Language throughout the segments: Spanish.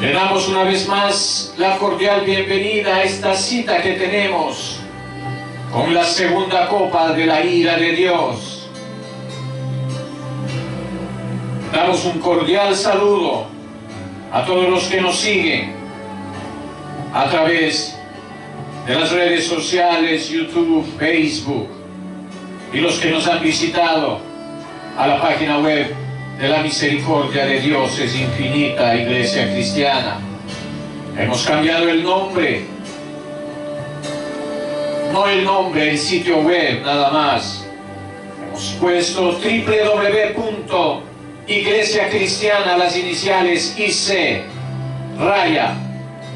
Le damos una vez más la cordial bienvenida a esta cita que tenemos con la segunda copa de la ira de Dios. Damos un cordial saludo a todos los que nos siguen a través de las redes sociales, YouTube, Facebook, y los que nos han visitado a la página web de la misericordia de Dios es infinita, Iglesia Cristiana. Hemos cambiado el nombre, no el nombre, el sitio web nada más. Hemos puesto www.Iglesia Cristiana, las iniciales IC, raya,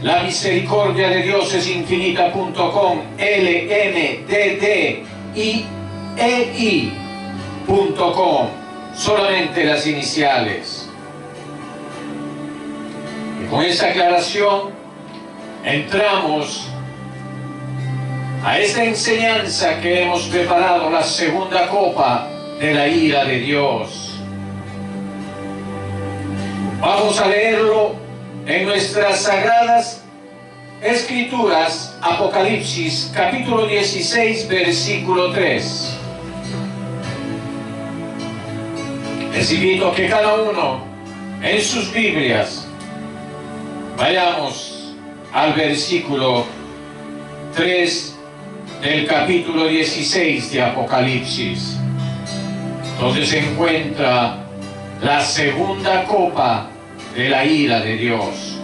la misericordia de Dios es infinita.com, LMDDIEI.com. solamente las iniciales. Y con esta aclaración entramos a esta enseñanza que hemos preparado, la segunda copa de la ira de Dios. Vamos a leerlo en nuestras sagradas escrituras, Apocalipsis capítulo 16 versículo 3. Les invito a que cada uno en sus Biblias vayamos al versículo 3 del capítulo 16 de Apocalipsis, donde se encuentra la segunda copa de la ira de Dios.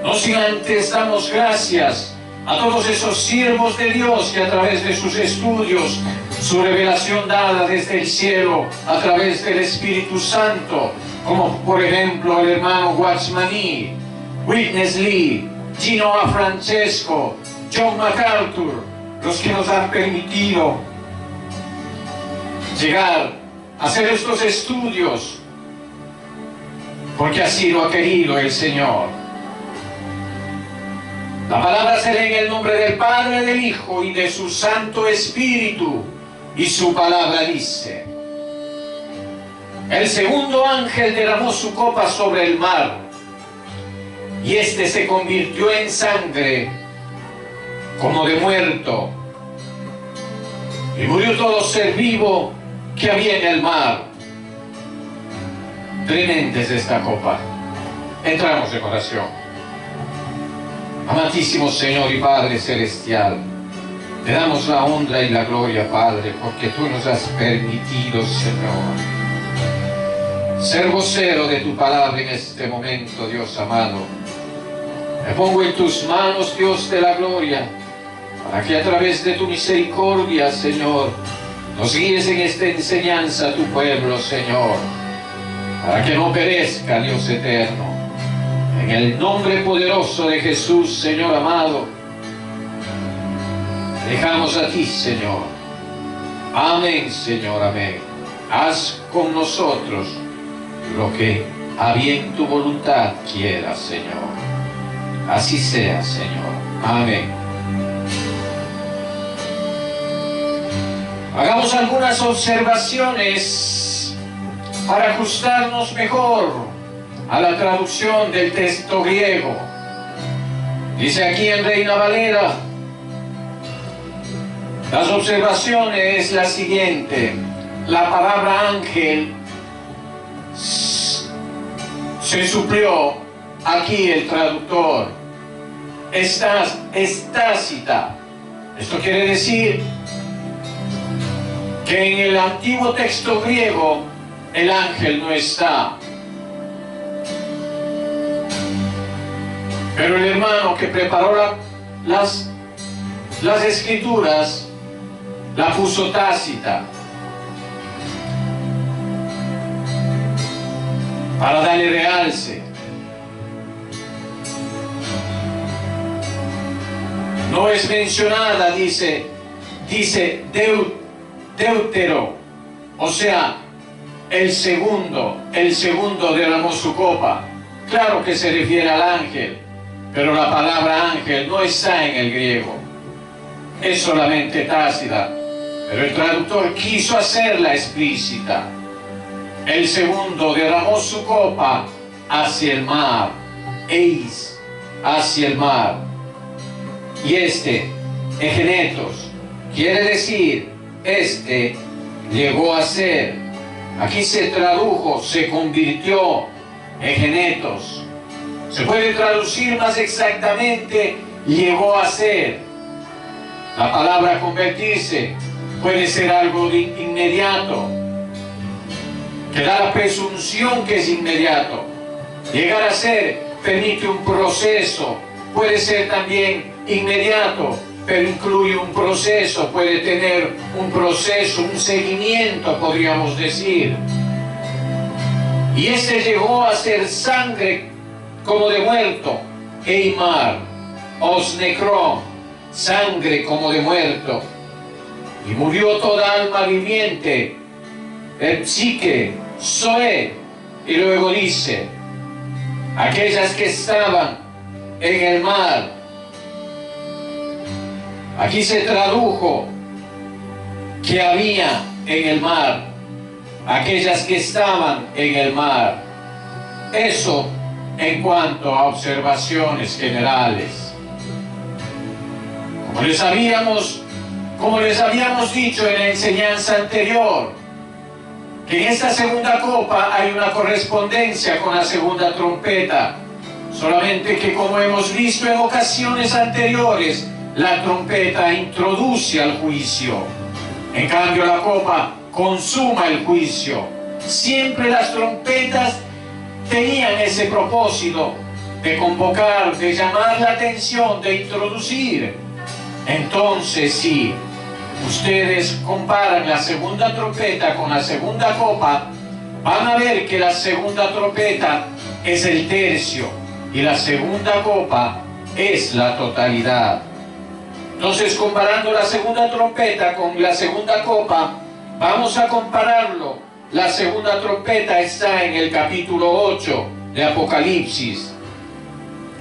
No sin antes damos gracias a todos esos siervos de Dios que a través de sus estudios, su revelación dada desde el cielo a través del Espíritu Santo, como por ejemplo el hermano Watchmani, Witness Lee, Gino A. Francesco, John MacArthur, los que nos han permitido llegar a hacer estos estudios, porque así lo ha querido el Señor. La palabra se lee en el nombre del Padre, del Hijo y de su Santo Espíritu. Y su palabra dice: el segundo ángel derramó su copa sobre el mar, y éste se convirtió en sangre como de muerto, y murió todo ser vivo que había en el mar. Tremenda es esta copa. Entramos en oración. Amantísimo Señor y Padre Celestial, te damos la honra y la gloria, Padre, porque tú nos has permitido, Señor, ser vocero de tu palabra en este momento, Dios amado. Me pongo en tus manos, Dios de la gloria, para que a través de tu misericordia, Señor, nos guíes en esta enseñanza a tu pueblo, Señor, para que no perezca, Dios eterno. En el nombre poderoso de Jesús, Señor amado, dejamos a ti, Señor. Amén, Señor, amén. Haz con nosotros lo que a bien tu voluntad quiera, Señor. Así sea, Señor. Amén. Hagamos algunas observaciones para ajustarnos mejor a la traducción del texto griego. Dice aquí en Reina Valera: las observaciones es la siguiente. La palabra ángel se suplió aquí el traductor. Es tácita. Esto quiere decir que en el antiguo texto griego el ángel no está. Pero el hermano que preparó las escrituras la puso tácita para darle realce. No es mencionada, dice deutero, o sea, el segundo derramó su copa. Claro que se refiere al ángel, pero la palabra ángel no está en el griego, es solamente tácita, pero el traductor quiso hacerla explícita. El segundo derramó su copa hacia el mar. Eis hacia el mar. Y Egenetos, quiere decir, llegó a ser. Aquí se tradujo, se convirtió, Egenetos. Se puede traducir más exactamente, llegó a ser. La palabra convertirse puede ser algo de inmediato, que da la presunción que es inmediato. Llegar a ser permite un proceso, puede ser también inmediato, pero incluye un proceso, puede tener un proceso, un seguimiento, podríamos decir. Y llegó a ser sangre como de muerto, eimar, os necrón, sangre como de muerto. Y murió toda alma viviente, psique, zoe, y luego dice, aquellas que estaban en el mar. Aquí se tradujo que había en el mar, aquellas que estaban en el mar. Eso en cuanto a observaciones generales. Como les habíamos dicho en la enseñanza anterior, que en esta segunda copa hay una correspondencia con la segunda trompeta, solamente que, como hemos visto en ocasiones anteriores, la trompeta introduce al juicio. En cambio, la copa consuma el juicio. Siempre las trompetas tenían ese propósito de convocar, de llamar la atención, de introducir. Entonces, si ustedes comparan la segunda trompeta con la segunda copa, van a ver que la segunda trompeta es el tercio y la segunda copa es la totalidad. Entonces, comparando la segunda trompeta con la segunda copa, vamos a compararlo. La segunda trompeta está en el capítulo 8 de Apocalipsis.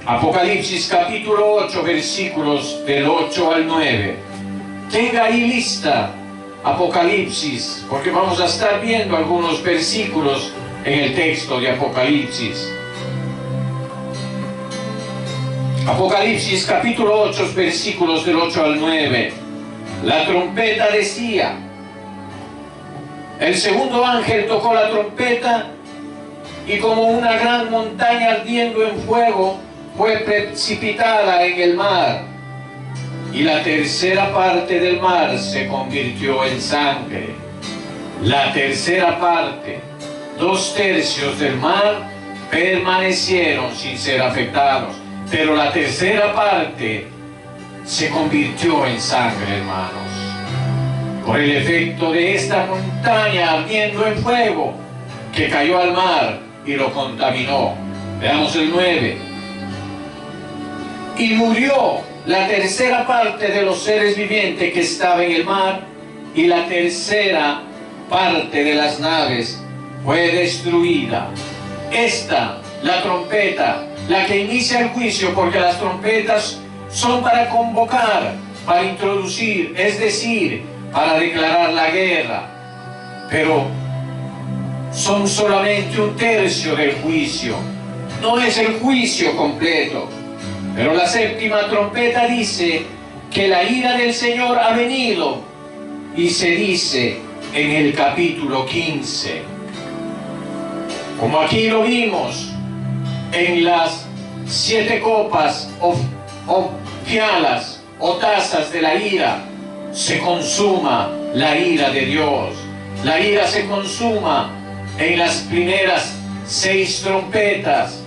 Apocalipsis capítulo 8, versículos del 8 al 9. Tenga ahí lista Apocalipsis, porque vamos a estar viendo algunos versículos en el texto de Apocalipsis. Apocalipsis capítulo 8, versículos del 8 al 9. La trompeta decía, el segundo ángel tocó la trompeta y como una gran montaña ardiendo en fuego fue precipitada en el mar, y la tercera parte del mar se convirtió en sangre. La tercera parte, 2/3 del mar, permanecieron sin ser afectados, pero la tercera parte se convirtió en sangre, hermanos, por el efecto de esta montaña ardiendo en fuego que cayó al mar y lo contaminó. Veamos el 9. Y murió la tercera parte de los seres vivientes que estaba en el mar, y la tercera parte de las naves fue destruida. La trompeta, la que inicia el juicio, porque las trompetas son para convocar, para introducir, es decir, para declarar la guerra, pero son solamente 1/3 del juicio, no es el juicio completo. Pero la séptima trompeta dice que la ira del Señor ha venido, y se dice en el capítulo 15, como aquí lo vimos en las 7 copas o fialas o tazas de la ira, se consuma la ira de Dios. La ira se consuma en las primeras 6 trompetas,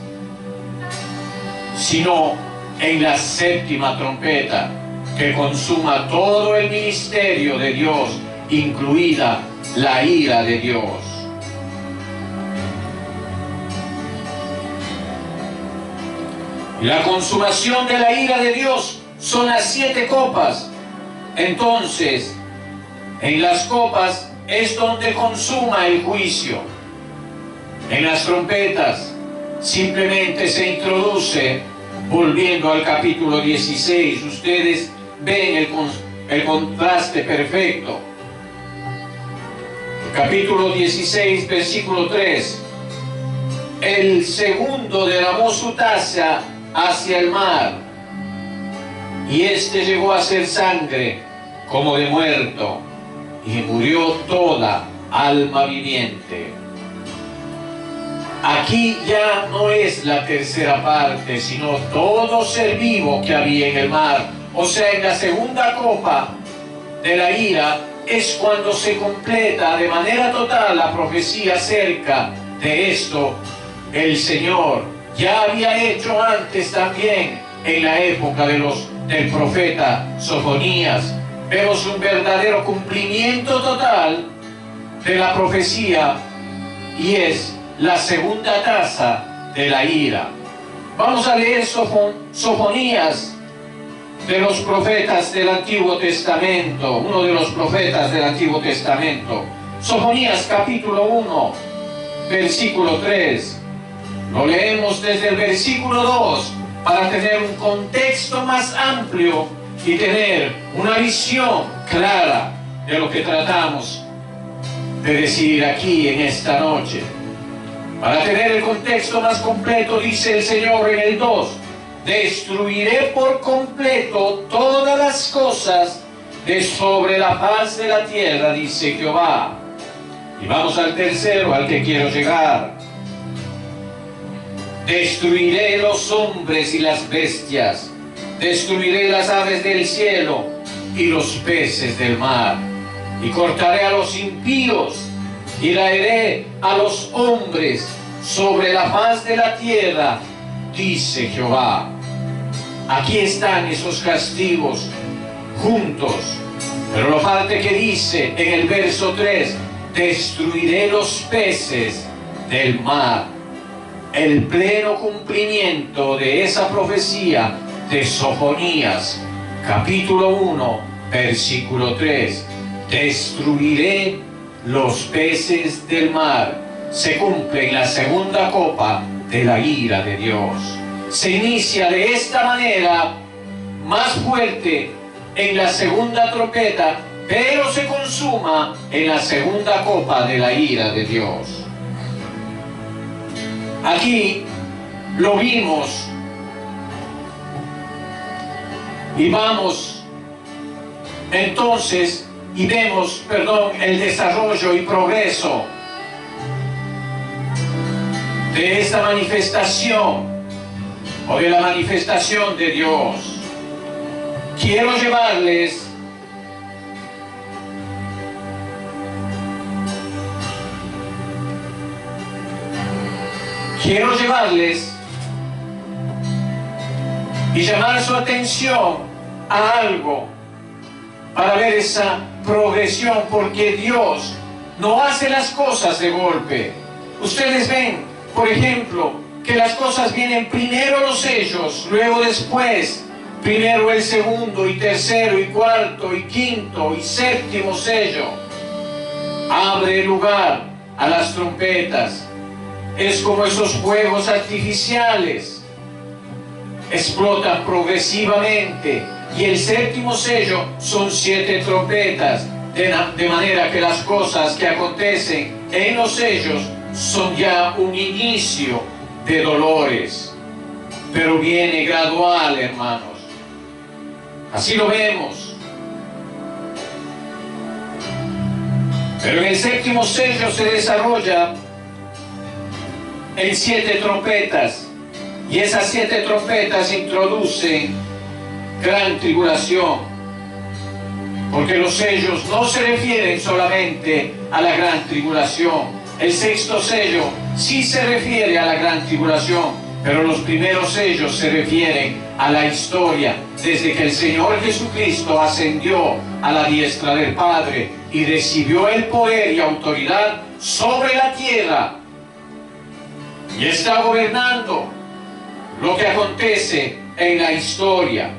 sino en la séptima trompeta, que consuma todo el ministerio de Dios, incluida la ira de Dios. La consumación de la ira de Dios son las 7 copas. Entonces, en las copas es donde consuma el juicio. En las trompetas simplemente se introduce, volviendo al capítulo 16, ustedes ven el contraste perfecto. El capítulo 16, versículo 3. el segundo derramó su taza hacia el mar, y éste llegó a ser sangre como de muerto, y murió toda alma viviente. Aquí ya no es la tercera parte, sino todo ser vivo que había en el mar. O sea, en la segunda copa de la ira es cuando se completa de manera total la profecía acerca de esto. El Señor ya había hecho antes también en la época del profeta Sofonías. Vemos un verdadero cumplimiento total de la profecía, y es la segunda taza de la ira. Vamos a leer Sofonías, de los profetas del Antiguo Testamento, uno de los profetas del Antiguo Testamento. Sofonías capítulo 1, versículo 3. Lo leemos desde el versículo 2 para tener un contexto más amplio y tener una visión clara de lo que tratamos de decir aquí en esta noche. Para tener el contexto más completo, dice el Señor en el 2: destruiré por completo todas las cosas de sobre la faz de la tierra, dice Jehová. Y vamos al tercero, al que quiero llegar. Destruiré los hombres y las bestias, destruiré las aves del cielo y los peces del mar, y cortaré a los impíos y raeré a los hombres sobre la faz de la tierra, dice Jehová. Aquí están esos castigos juntos, pero lo parte que dice en el verso 3: destruiré los peces del mar. El pleno cumplimiento de esa profecía de Sofonías, capítulo 1, versículo 3. Destruiré los peces del mar. Se cumple en la segunda copa de la ira de Dios. Se inicia de esta manera más fuerte en la segunda trompeta, pero se consuma en la segunda copa de la ira de Dios. Aquí lo vimos, y vamos entonces y vemos, el desarrollo y progreso de esta manifestación, o de la manifestación de Dios. Quiero llevarles y llamar su atención a algo para ver esa progresión, porque Dios no hace las cosas de golpe. Ustedes ven, por ejemplo, que las cosas vienen primero los sellos, luego después, primero el segundo y tercero y cuarto y quinto y séptimo sello. Abre lugar a las trompetas. Es como esos fuegos artificiales, explotan progresivamente, y el séptimo sello son 7 trompetas, de manera que las cosas que acontecen en los sellos son ya un inicio de dolores, pero viene gradual, hermanos. Así lo vemos. Pero en el séptimo sello se desarrolla en 7 trompetas, y esas 7 trompetas introducen gran tribulación, porque los sellos no se refieren solamente a la gran tribulación. El sexto sello sí se refiere a la gran tribulación, pero los primeros sellos se refieren a la historia, desde que el Señor Jesucristo ascendió a la diestra del Padre y recibió el poder y autoridad sobre la tierra, y está gobernando lo que acontece en la historia.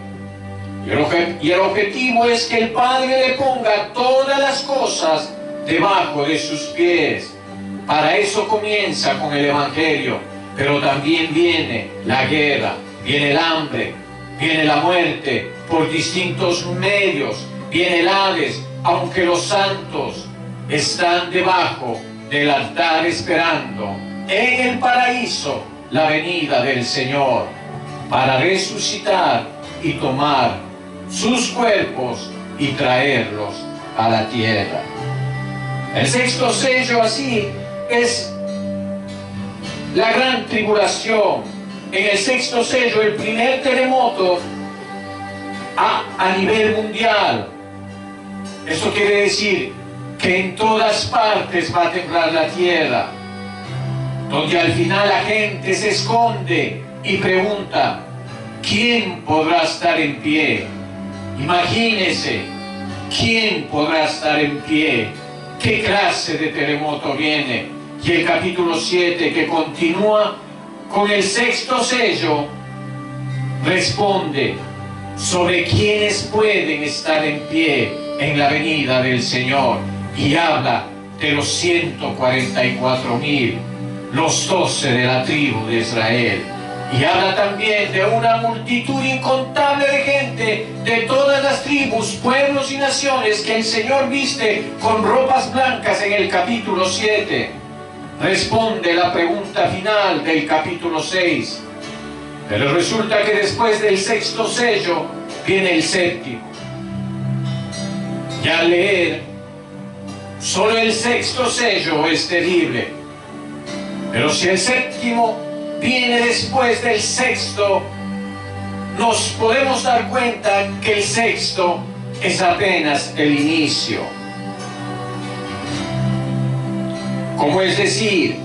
Y el objetivo es que el Padre le ponga todas las cosas debajo de sus pies. Para eso comienza con el Evangelio, pero también viene la guerra, viene el hambre, viene la muerte por distintos medios, viene el Hades, aunque los santos están debajo del altar esperando en el paraíso la venida del Señor para resucitar y tomar sus cuerpos y traerlos a la tierra. El sexto sello así es la gran tribulación. En el sexto sello, el primer terremoto a nivel mundial. Eso quiere decir que en todas partes va a temblar la tierra, donde al final la gente se esconde y pregunta: ¿quién podrá estar en pie? Imagínese, ¿quién podrá estar en pie? ¿Qué clase de terremoto viene? Y el capítulo 7, que continúa con el sexto sello, responde sobre quiénes pueden estar en pie en la venida del Señor, y habla de los 144.000, los 12 de la tribu de Israel, y habla también de una multitud incontable de gente de todas las tribus, pueblos y naciones que el Señor viste con ropas blancas en el capítulo 7. Responde la pregunta final del capítulo 6. Pero resulta que después del sexto sello viene el séptimo. Y al leer solo el sexto sello es terrible. Pero si el séptimo viene después del sexto, nos podemos dar cuenta que el sexto es apenas el inicio. Como es decir,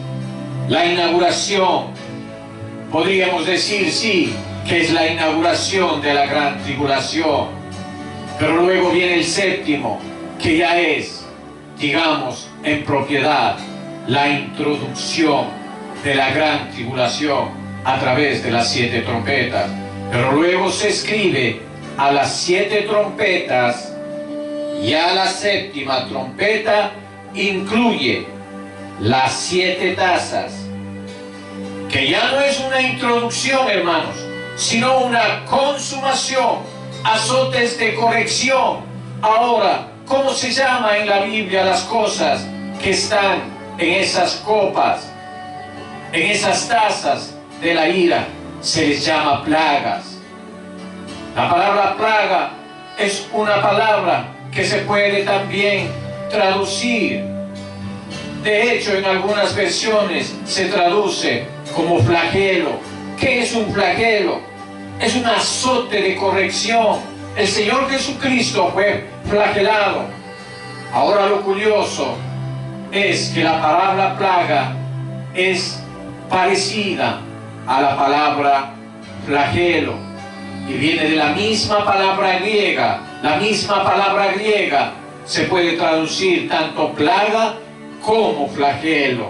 la inauguración, podríamos decir, sí, que es la inauguración de la gran tribulación. Pero luego viene el séptimo, que ya es, digamos, en propiedad, la introducción de la gran tribulación a través de las 7 trompetas. Pero luego se escribe a las 7 trompetas, y a la séptima trompeta incluye las 7 tazas, que ya no es una introducción, hermanos, sino una consumación, azotes de corrección. Ahora, ¿cómo se llama en la Biblia las cosas que están en esas copas, en esas tazas de la ira? Se les llama plagas. La palabra plaga es una palabra que se puede también traducir. De hecho, en algunas versiones se traduce como flagelo. ¿Qué es un flagelo? Es un azote de corrección. El Señor Jesucristo fue flagelado. Ahora lo curioso es que la palabra plaga es parecida a la palabra flagelo, y viene de la misma palabra griega. La misma palabra griega se puede traducir tanto plaga como flagelo.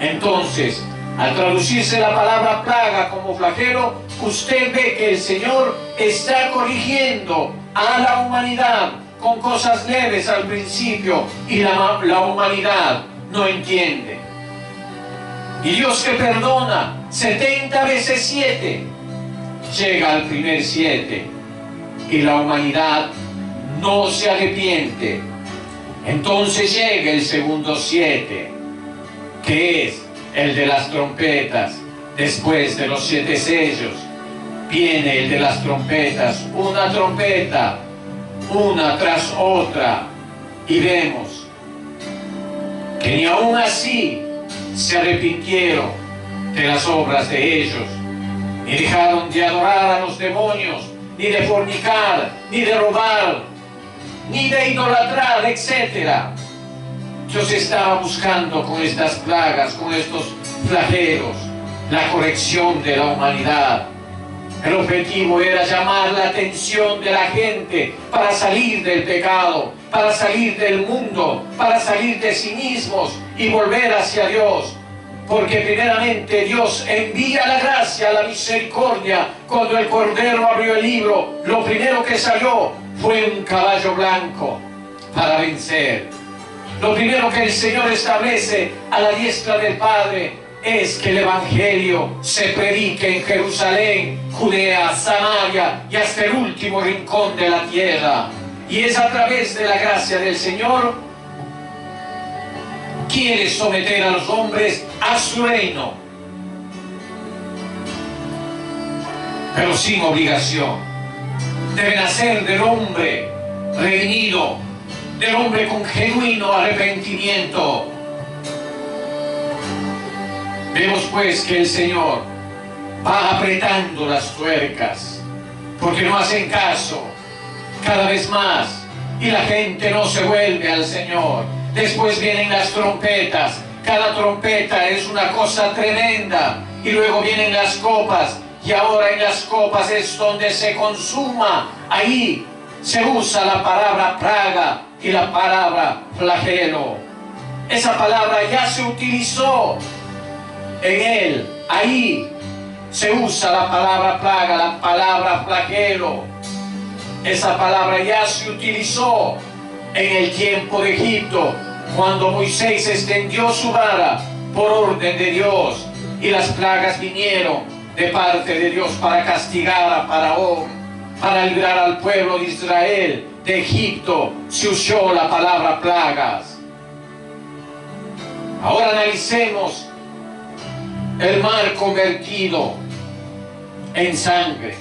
Entonces, al traducirse la palabra plaga como flagelo, usted ve que el Señor está corrigiendo a la humanidad con cosas leves al principio, y la humanidad no entiende. Y Dios, que perdona 70 veces 7, llega al primer 7, y la humanidad no se arrepiente. Entonces llega el segundo 7, que es el de las trompetas. Después de los 7 sellos viene el de las trompetas, una trompeta, una tras otra, y vemos que ni aún así se arrepintieron de las obras de ellos, ni dejaron de adorar a los demonios, ni de fornicar, ni de robar, ni de idolatrar, etc. Dios estaba buscando con estas plagas, con estos flagelos, la corrección de la humanidad. El objetivo era llamar la atención de la gente para salir del pecado, para salir del mundo, para salir de sí mismos y volver hacia Dios. Porque primeramente Dios envía la gracia, la misericordia. Cuando el Cordero abrió el libro, lo primero que salió fue un caballo blanco para vencer. Lo primero que el Señor establece a la diestra del Padre es que el Evangelio se predique en Jerusalén, Judea, Samaria y hasta el último rincón de la tierra. Y es a través de la gracia del Señor quiere someter a los hombres a su reino, pero sin obligación. Debe nacer del hombre redimido, del hombre con genuino arrepentimiento. Vemos pues que el Señor va apretando las tuercas, porque no hacen caso cada vez más y la gente no se vuelve al Señor. Después vienen las trompetas, cada trompeta es una cosa tremenda, y luego vienen las copas, y ahora en las copas es donde se consuma. Ahí se usa la palabra plaga y la palabra flagelo. Esa palabra ya se utilizó en él. Ahí se usa la palabra plaga, la palabra flagelo. Esa palabra ya se utilizó en el tiempo de Egipto, cuando Moisés extendió su vara por orden de Dios y las plagas vinieron de parte de Dios para castigar a Faraón, para librar al pueblo de Israel de Egipto. Se usó la palabra plagas. Ahora analicemos el mar convertido en sangre.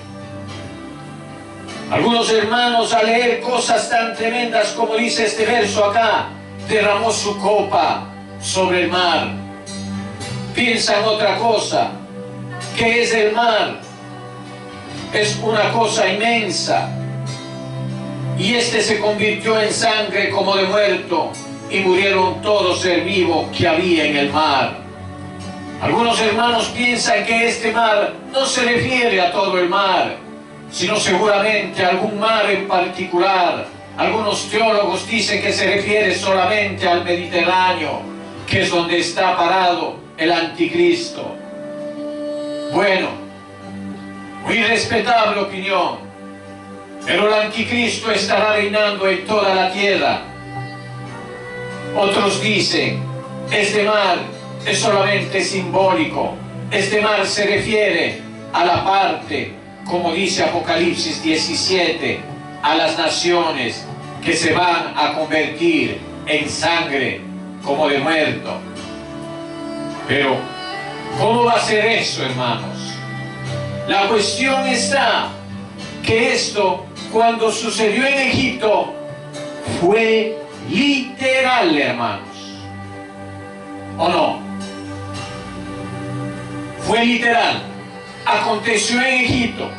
Algunos hermanos, al leer cosas tan tremendas como dice este verso acá, derramó su copa sobre el mar. Piensan otra cosa. ¿Qué es el mar? Es una cosa inmensa. Y este se convirtió en sangre como de muerto, y murieron todo ser vivo que había en el mar. Algunos hermanos piensan que este mar no se refiere a todo el mar, sino seguramente a algún mar en particular. Algunos teólogos dicen que se refiere solamente al Mediterráneo, que es donde está parado el anticristo. Bueno, muy respetable opinión, pero el anticristo estará reinando en toda la tierra. Otros dicen, este mar es solamente simbólico. Este mar se refiere a la parte, como dice Apocalipsis 17, a las naciones que se van a convertir en sangre como de muerto. Pero, ¿cómo va a ser eso, hermanos? La cuestión está que esto, cuando sucedió en Egipto, fue literal, hermanos. ¿O no? Fue literal. Aconteció en Egipto.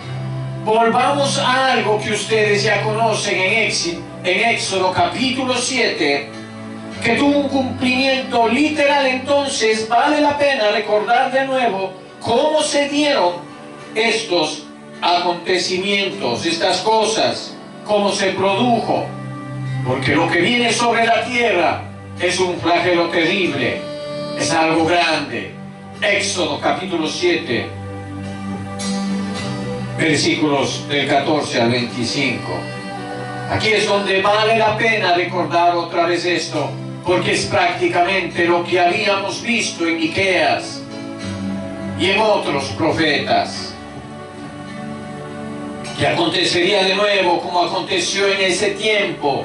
Volvamos a algo que ustedes ya conocen en Éxodo capítulo 7, que tuvo un cumplimiento literal. Entonces vale la pena recordar de nuevo cómo se dieron estos acontecimientos, estas cosas, cómo se produjo, porque lo que viene sobre la tierra es un flagelo terrible, es algo grande. Éxodo capítulo 7, versículos del 14 al 25. Aquí es donde vale la pena recordar otra vez esto, porque es prácticamente lo que habíamos visto en Miqueas y en otros profetas, que acontecería de nuevo como aconteció en ese tiempo.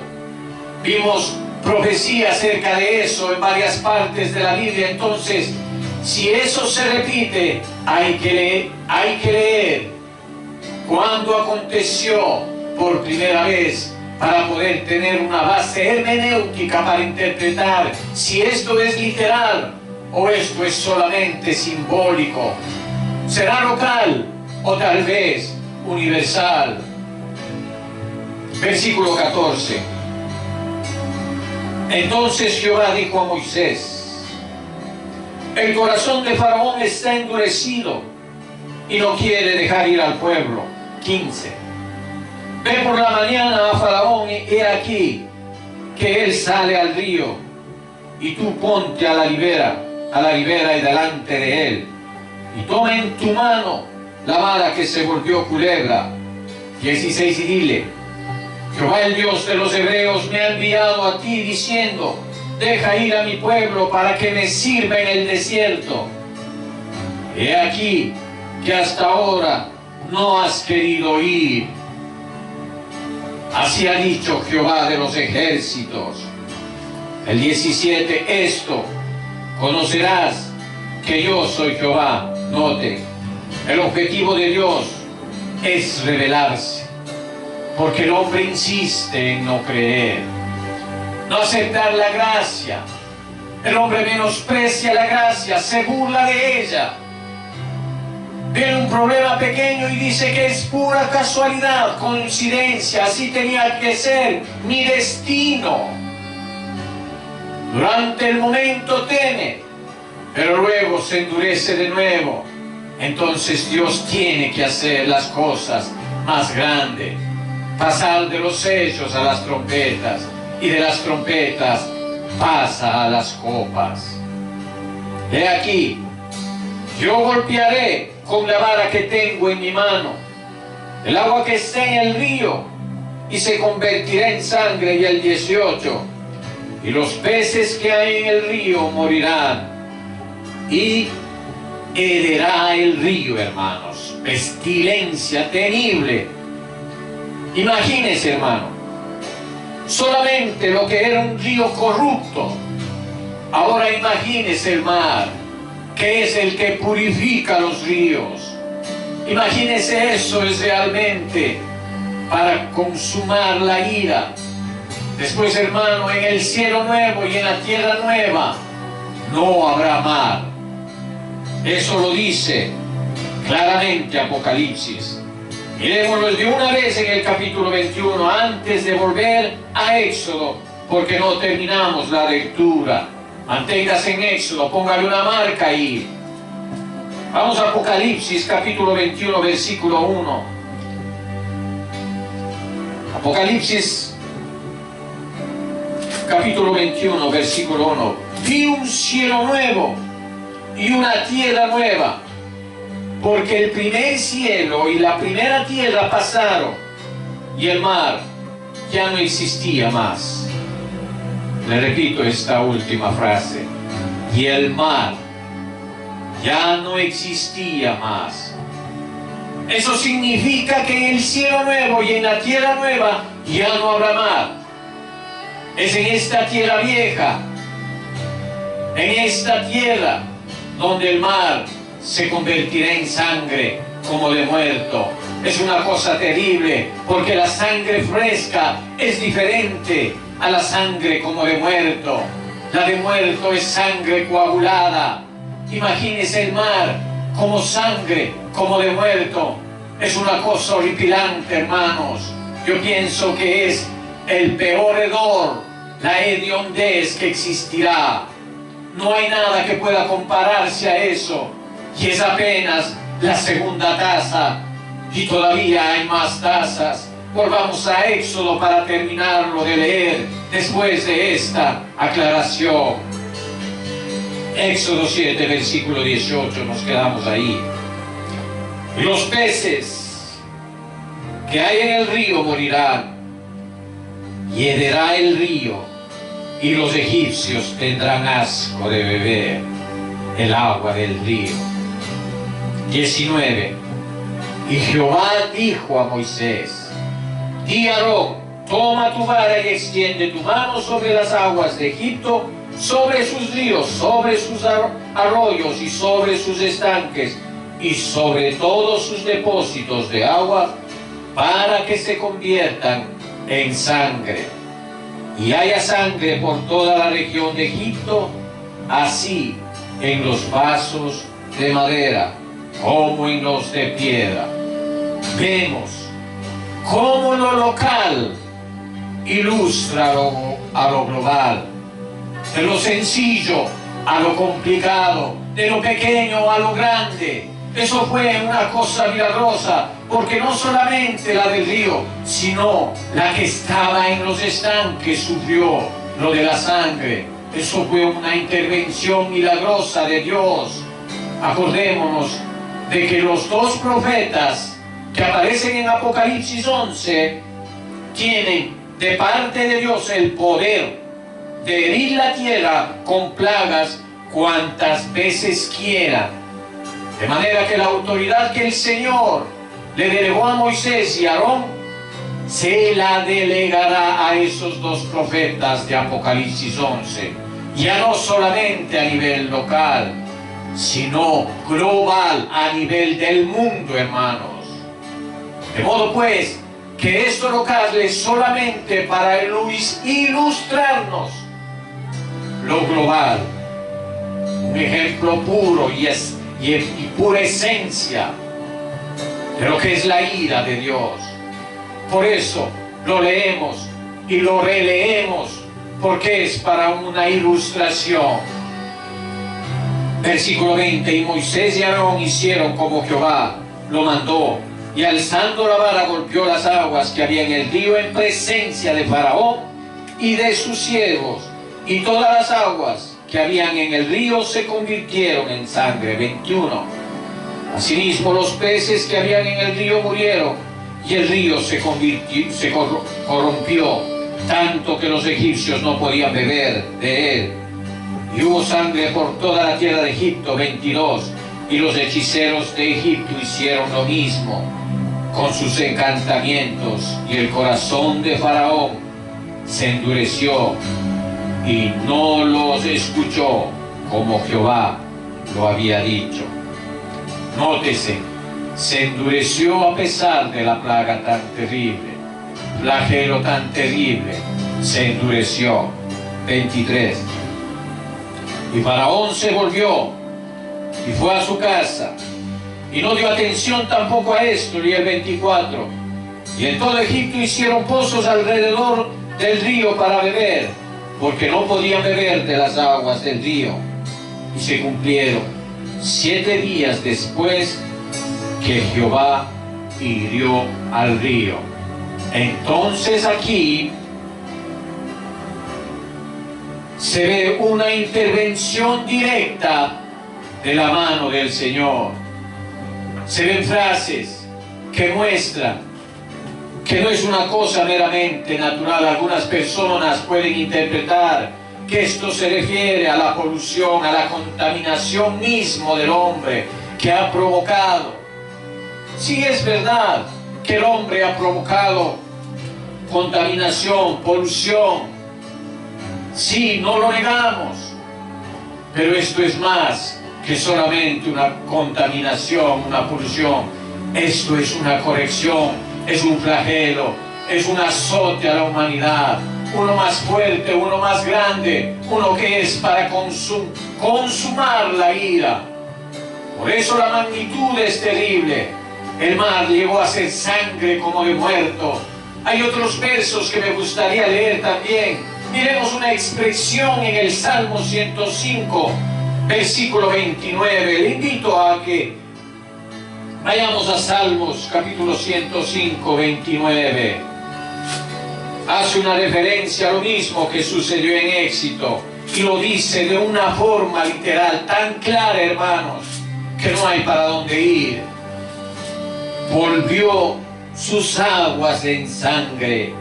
Vimos profecía acerca de eso en varias partes de la Biblia. Entonces, si eso se repite, hay que leer cuándo aconteció por primera vez, para poder tener una base hermenéutica para interpretar si esto es literal o esto es solamente simbólico. ¿Será local o tal vez universal? Versículo 14. Entonces Jehová dijo a Moisés: el corazón de Faraón está endurecido y no quiere dejar ir al pueblo. 15. Ve por la mañana a Faraón, y he aquí que él sale al río, y tú ponte a la ribera y delante de él, y toma en tu mano la vara que se volvió culebra. 16. Y dile: Jehová, el Dios de los hebreos, me ha enviado a ti diciendo: deja ir a mi pueblo para que me sirva en el desierto. He aquí que hasta ahora no has querido ir. Así ha dicho Jehová de los ejércitos. El 17, esto conocerás que yo soy Jehová. Note, el objetivo de Dios es revelarse, porque el hombre insiste en no creer, no aceptar la gracia. El hombre menosprecia la gracia, se burla de ella. Ve un problema pequeño y dice que es pura casualidad, coincidencia, así tenía que ser, mi destino. Durante el momento teme, pero luego se endurece de nuevo. Entonces Dios tiene que hacer las cosas más grandes, pasar de los sellos a las trompetas, y de las trompetas pasa a las copas. He aquí, yo golpearé con la vara que tengo en mi mano el agua que está en el río, y se convertirá en sangre. Y el 18, y los peces que hay en el río morirán, y hederá el río, hermanos. Pestilencia temible. Imagínense, hermano, solamente lo que era un río corrupto. Ahora imagínese el mar, que es el que purifica los ríos. Imagínese, eso es realmente para consumar la ira. Después, hermano, en el cielo nuevo y en la tierra nueva no habrá mar. Eso lo dice claramente Apocalipsis. Miremoslo de una vez en el capítulo 21, antes de volver a Éxodo, porque no terminamos la lectura. Manténgase en Éxodo, póngale una marca ahí. Vamos a Apocalipsis, capítulo 21, versículo 1. Apocalipsis, capítulo 21, versículo 1. Vi un cielo nuevo y una tierra nueva, porque el primer cielo y la primera tierra pasaron, y el mar ya no existía más. Le repito esta última frase: y el mar ya no existía más. Eso significa que en el cielo nuevo y en la tierra nueva ya no habrá mar. Es en esta tierra vieja, en esta tierra, donde el mar se convertirá en sangre como de muerto. Es una cosa terrible, porque la sangre fresca es diferente a la sangre como de muerto. La de muerto es sangre coagulada. Imagínese el mar como sangre, como de muerto. Es una cosa horripilante, hermanos. Yo pienso que es el peor hedor, la hediondez que existirá. No hay nada que pueda compararse a eso. Y es apenas la segunda taza, y todavía hay más tazas. Volvamos a Éxodo para terminarlo de leer después de esta aclaración. Éxodo 7, versículo 18, nos quedamos ahí. Y los peces que hay en el río morirán, y hederá el río, y los egipcios tendrán asco de beber el agua del río. 19. Y Jehová dijo a Moisés: di a Aarón, toma tu vara y extiende tu mano sobre las aguas de Egipto, sobre sus ríos, sobre sus arroyos y sobre sus estanques, y sobre todos sus depósitos de agua, para que se conviertan en sangre. Y haya sangre por toda la región de Egipto, así en los vasos de madera como en los de piedra. Vemos cómo lo local ilustra a lo global, de lo sencillo a lo complicado, de lo pequeño a lo grande. Eso fue una cosa milagrosa, porque no solamente la del río, sino la que estaba en los estanques sufrió lo de la sangre. Eso fue una intervención milagrosa de Dios. Acordémonos de que los dos profetas que aparecen en Apocalipsis 11 tienen de parte de Dios el poder de herir la tierra con plagas cuantas veces quieran. De manera que la autoridad que el Señor le delegó a Moisés y a Aarón, se la delegará a esos dos profetas de Apocalipsis 11. ya no solamente a nivel local, sino global, a nivel del mundo, hermanos. De modo pues, que esto local es solamente para ilustrarnos lo global, un ejemplo puro y pura esencia de lo que es la ira de Dios. Por eso lo leemos y lo releemos, porque es para una ilustración. Versículo 20: y Moisés y Aarón hicieron como Jehová lo mandó, y alzando la vara golpeó las aguas que había en el río en presencia de Faraón y de sus siervos, y todas las aguas que habían en el río se convirtieron en sangre. 21: asimismo los peces que habían en el río murieron, y el río se corrompió, tanto que los egipcios no podían beber de él. Y hubo sangre por toda la tierra de Egipto. 22: y los hechiceros de Egipto hicieron lo mismo con sus encantamientos, y el corazón de Faraón se endureció y no los escuchó, como Jehová lo había dicho. Nótese, se endureció a pesar de la plaga tan terrible, flagelo tan terrible, se endureció. 23: y Faraón se volvió y fue a su casa, y no dio atención tampoco a esto. Y el 24: y en todo Egipto hicieron pozos alrededor del río para beber, porque no podían beber de las aguas del río. Y se cumplieron 7 días después que Jehová hirió al río. Entonces aquí se ve una intervención directa de la mano del Señor. Se ven frases que muestran que no es una cosa meramente natural. Algunas personas pueden interpretar que esto se refiere a la polución, a la contaminación mismo del hombre que ha provocado. Sí, es verdad que el hombre ha provocado contaminación, polución. Sí, no lo negamos. Pero esto es más que solamente una contaminación, una polución. Esto es una corrección, es un flagelo, es un azote a la humanidad. Uno más fuerte, uno más grande, uno que es para consumar la ira. Por eso la magnitud es terrible. El mar llegó a ser sangre como de muerto. Hay otros versos que me gustaría leer también. Miremos una expresión en el Salmo 105, versículo 29. Le invito a que vayamos a Salmos, capítulo 105, 29. Hace una referencia a lo mismo que sucedió en Éxito, y lo dice de una forma literal, tan clara, hermanos, que no hay para dónde ir. Volvió sus aguas en sangre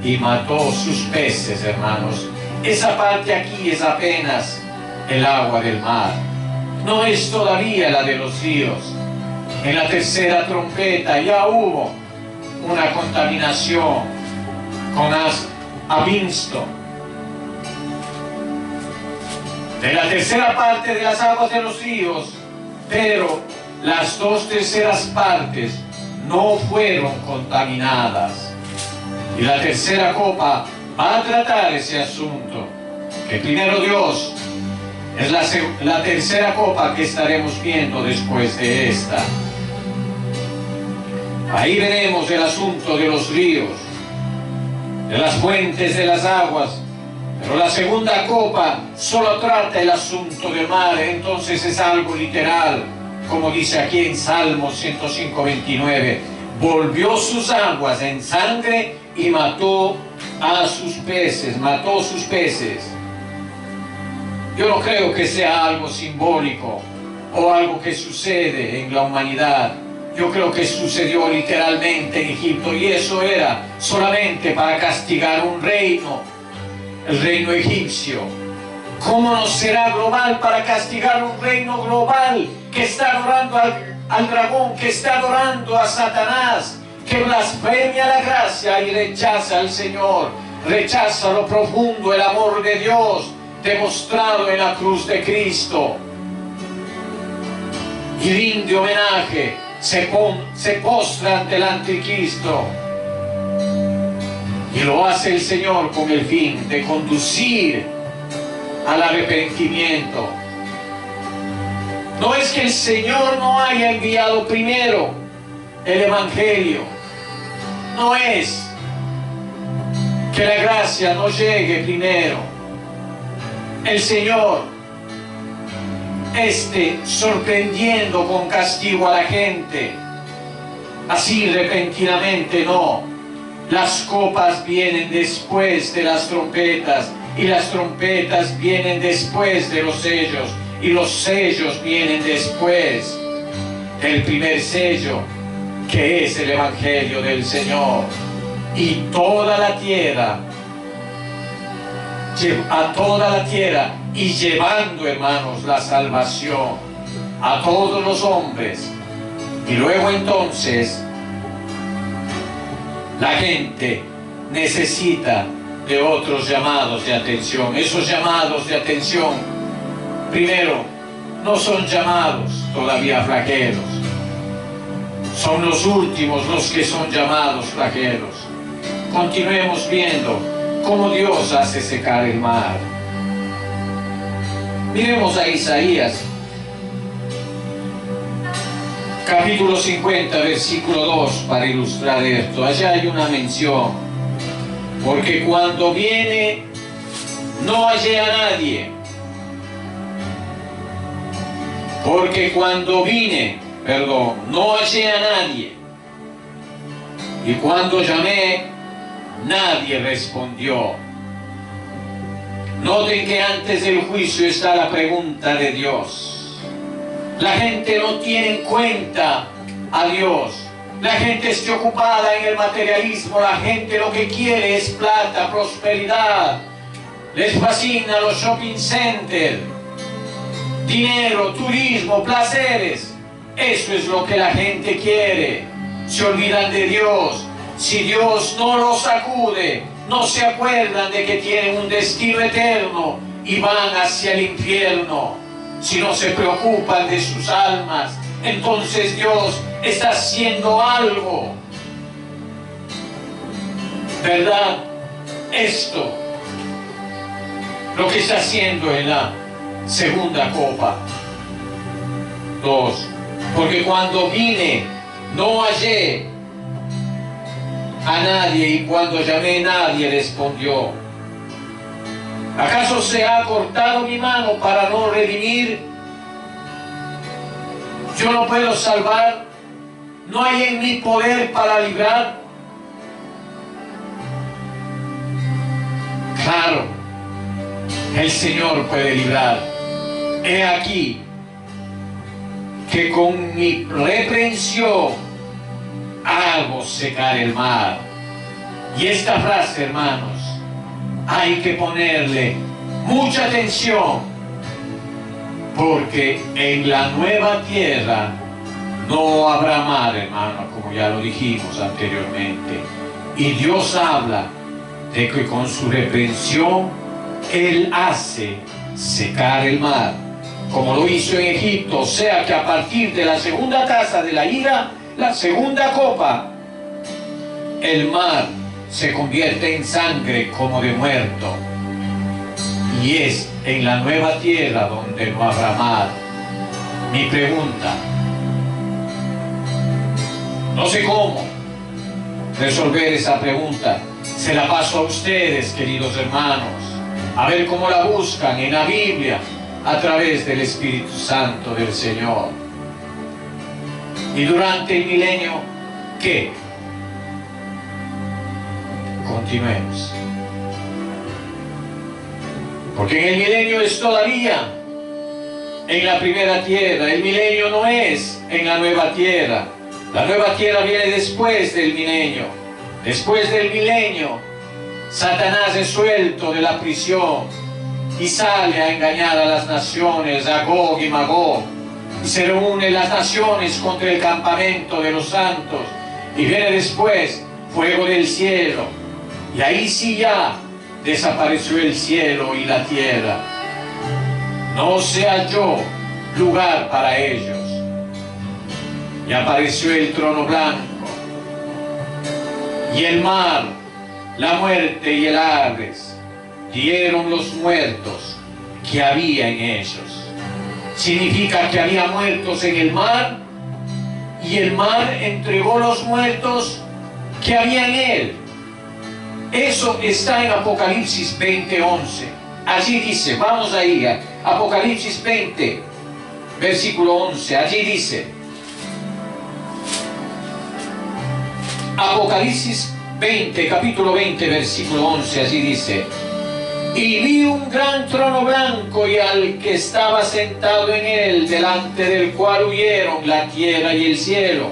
y mató sus peces, hermanos. Esa parte aquí es apenas el agua del mar, no es todavía la de los ríos. En la tercera trompeta ya hubo una contaminación con abinsto. De la tercera parte de las aguas de los ríos, pero las 2/3 partes no fueron contaminadas. Y la tercera copa va a tratar ese asunto, que primero Dios es la tercera copa que estaremos viendo después de esta. Ahí veremos el asunto de los ríos, de las fuentes de las aguas, pero la segunda copa solo trata el asunto del mar. Entonces es algo literal, como dice aquí en Salmo 105, 29. Volvió sus aguas en sangre y mató a sus peces, mató sus peces. Yo no creo que sea algo simbólico o algo que sucede en la humanidad. Yo creo que sucedió literalmente en Egipto, y eso era solamente para castigar un reino, el reino egipcio. ¿Cómo no será global para castigar un reino global que está adorando al dragón, que está adorando a Satanás, que blasfemia la gracia y rechaza al Señor, rechaza lo profundo, el amor de Dios, demostrado en la cruz de Cristo. Y rinde homenaje, se postra ante el anticristo. Y lo hace el Señor con el fin de conducir al arrepentimiento. No es que el Señor no haya enviado primero el Evangelio. No es que la gracia no llegue primero. El Señor, sorprendiendo con castigo a la gente, así repentinamente no. Las copas vienen después de las trompetas, y las trompetas vienen después de los sellos, y los sellos vienen después del primer sello, que es el Evangelio del Señor. Y toda la tierra, a toda la tierra, y llevando, hermanos, la salvación a todos los hombres. Y luego entonces la gente necesita de otros llamados de atención. Esos llamados de atención, primero, no son llamados todavía flagelos. Son los últimos los que son llamados flagelos. Continuemos viendo cómo Dios hace secar el mar. Miremos a Isaías, capítulo 50, versículo 2, para ilustrar esto. Allá hay una mención. Porque cuando viene, no hallé a nadie. Porque cuando vine, no hallé a nadie. Y cuando llamé, nadie respondió. Noten que antes del juicio está la pregunta de Dios. La gente no tiene en cuenta a Dios. La gente está ocupada en el materialismo. La gente lo que quiere es plata, prosperidad. Les fascina los shopping centers, dinero, turismo, placeres. Eso es lo que la gente quiere. Se olvidan de Dios. Si Dios no los sacude, no se acuerdan de que tienen un destino eterno y van hacia el infierno. Si no se preocupan de sus almas, entonces Dios está haciendo algo. ¿Verdad? Esto, lo que está haciendo en la segunda copa. 2. Porque cuando vine, no hallé a nadie, y cuando llamé, nadie respondió. ¿Acaso se ha cortado mi mano para no redimir? Yo no puedo salvar. No hay en mi poder para librar. Claro, el Señor puede librar. He aquí que con mi reprensión hago secar el mar. Y esta frase, hermanos, hay que ponerle mucha atención, porque en la nueva tierra no habrá mar, hermano, como ya lo dijimos anteriormente. Y Dios habla de que con su reprensión Él hace secar el mar, como lo hizo en Egipto. O sea que a partir de la segunda taza de la ira, la segunda copa, el mar se convierte en sangre como de muerto. Y es en la nueva tierra donde no habrá mar. Mi pregunta, no sé cómo resolver esa pregunta. Se la paso a ustedes, queridos hermanos, a ver cómo la buscan en la Biblia a través del Espíritu Santo del Señor. Y durante el milenio, ¿qué? Continuemos. Porque en el milenio es todavía en la primera tierra. El milenio no es en la nueva tierra. La nueva tierra viene después del milenio. Después del milenio, Satanás es suelto de la prisión y sale a engañar a las naciones, a Gog y Magog. Y se reúnen las naciones contra el campamento de los santos. Y viene después fuego del cielo. Y ahí sí ya desapareció el cielo y la tierra. no se halló lugar para ellos. Y apareció el trono blanco, y el mar, la muerte y el Hades dieron los muertos que había en ellos. Significa que había muertos en el mar, y el mar entregó los muertos que había en él. Eso está en Apocalipsis 20:11. Allí dice, vamos ahí, Apocalipsis 20, versículo 11, allí dice, Apocalipsis 20, capítulo 20, versículo 11, allí dice, y vi un gran trono blanco y al que estaba sentado en él, delante del cual huyeron la tierra y el cielo,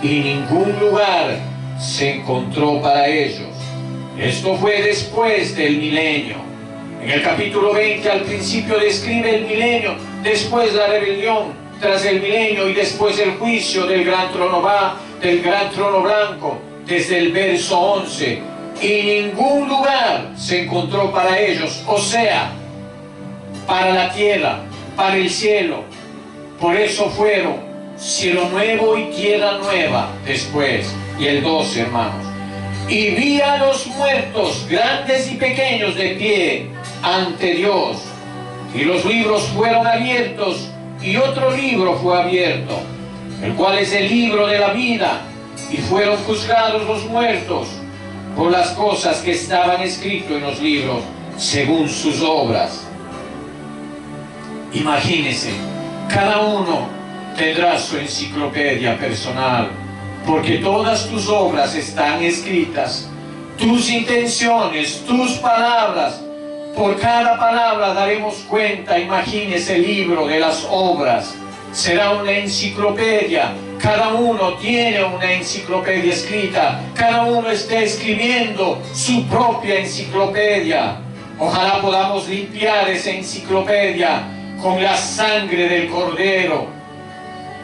y ningún lugar se encontró para ellos. Esto fue después del milenio. En el capítulo 20 al principio describe el milenio, después la rebelión tras el milenio y después el juicio del gran trono blanco, desde el verso 11. Y ningún lugar se encontró para ellos, o sea, para la tierra, para el cielo. Por eso fueron cielo nuevo y tierra nueva después. Y el 12, hermanos. Y vi a los muertos, grandes y pequeños, de pie ante Dios. Y los libros fueron abiertos, y otro libro fue abierto, el cual es el libro de la vida. Y fueron juzgados los muertos por las cosas que estaban escritas en los libros, según sus obras. Imagínense, cada uno tendrá su enciclopedia personal, porque todas tus obras están escritas, tus intenciones, tus palabras. Por cada palabra daremos cuenta. Imagínese el libro de las obras. Será una enciclopedia. Cada uno tiene una enciclopedia escrita. Cada uno está escribiendo su propia enciclopedia. Ojalá podamos limpiar esa enciclopedia con la sangre del Cordero,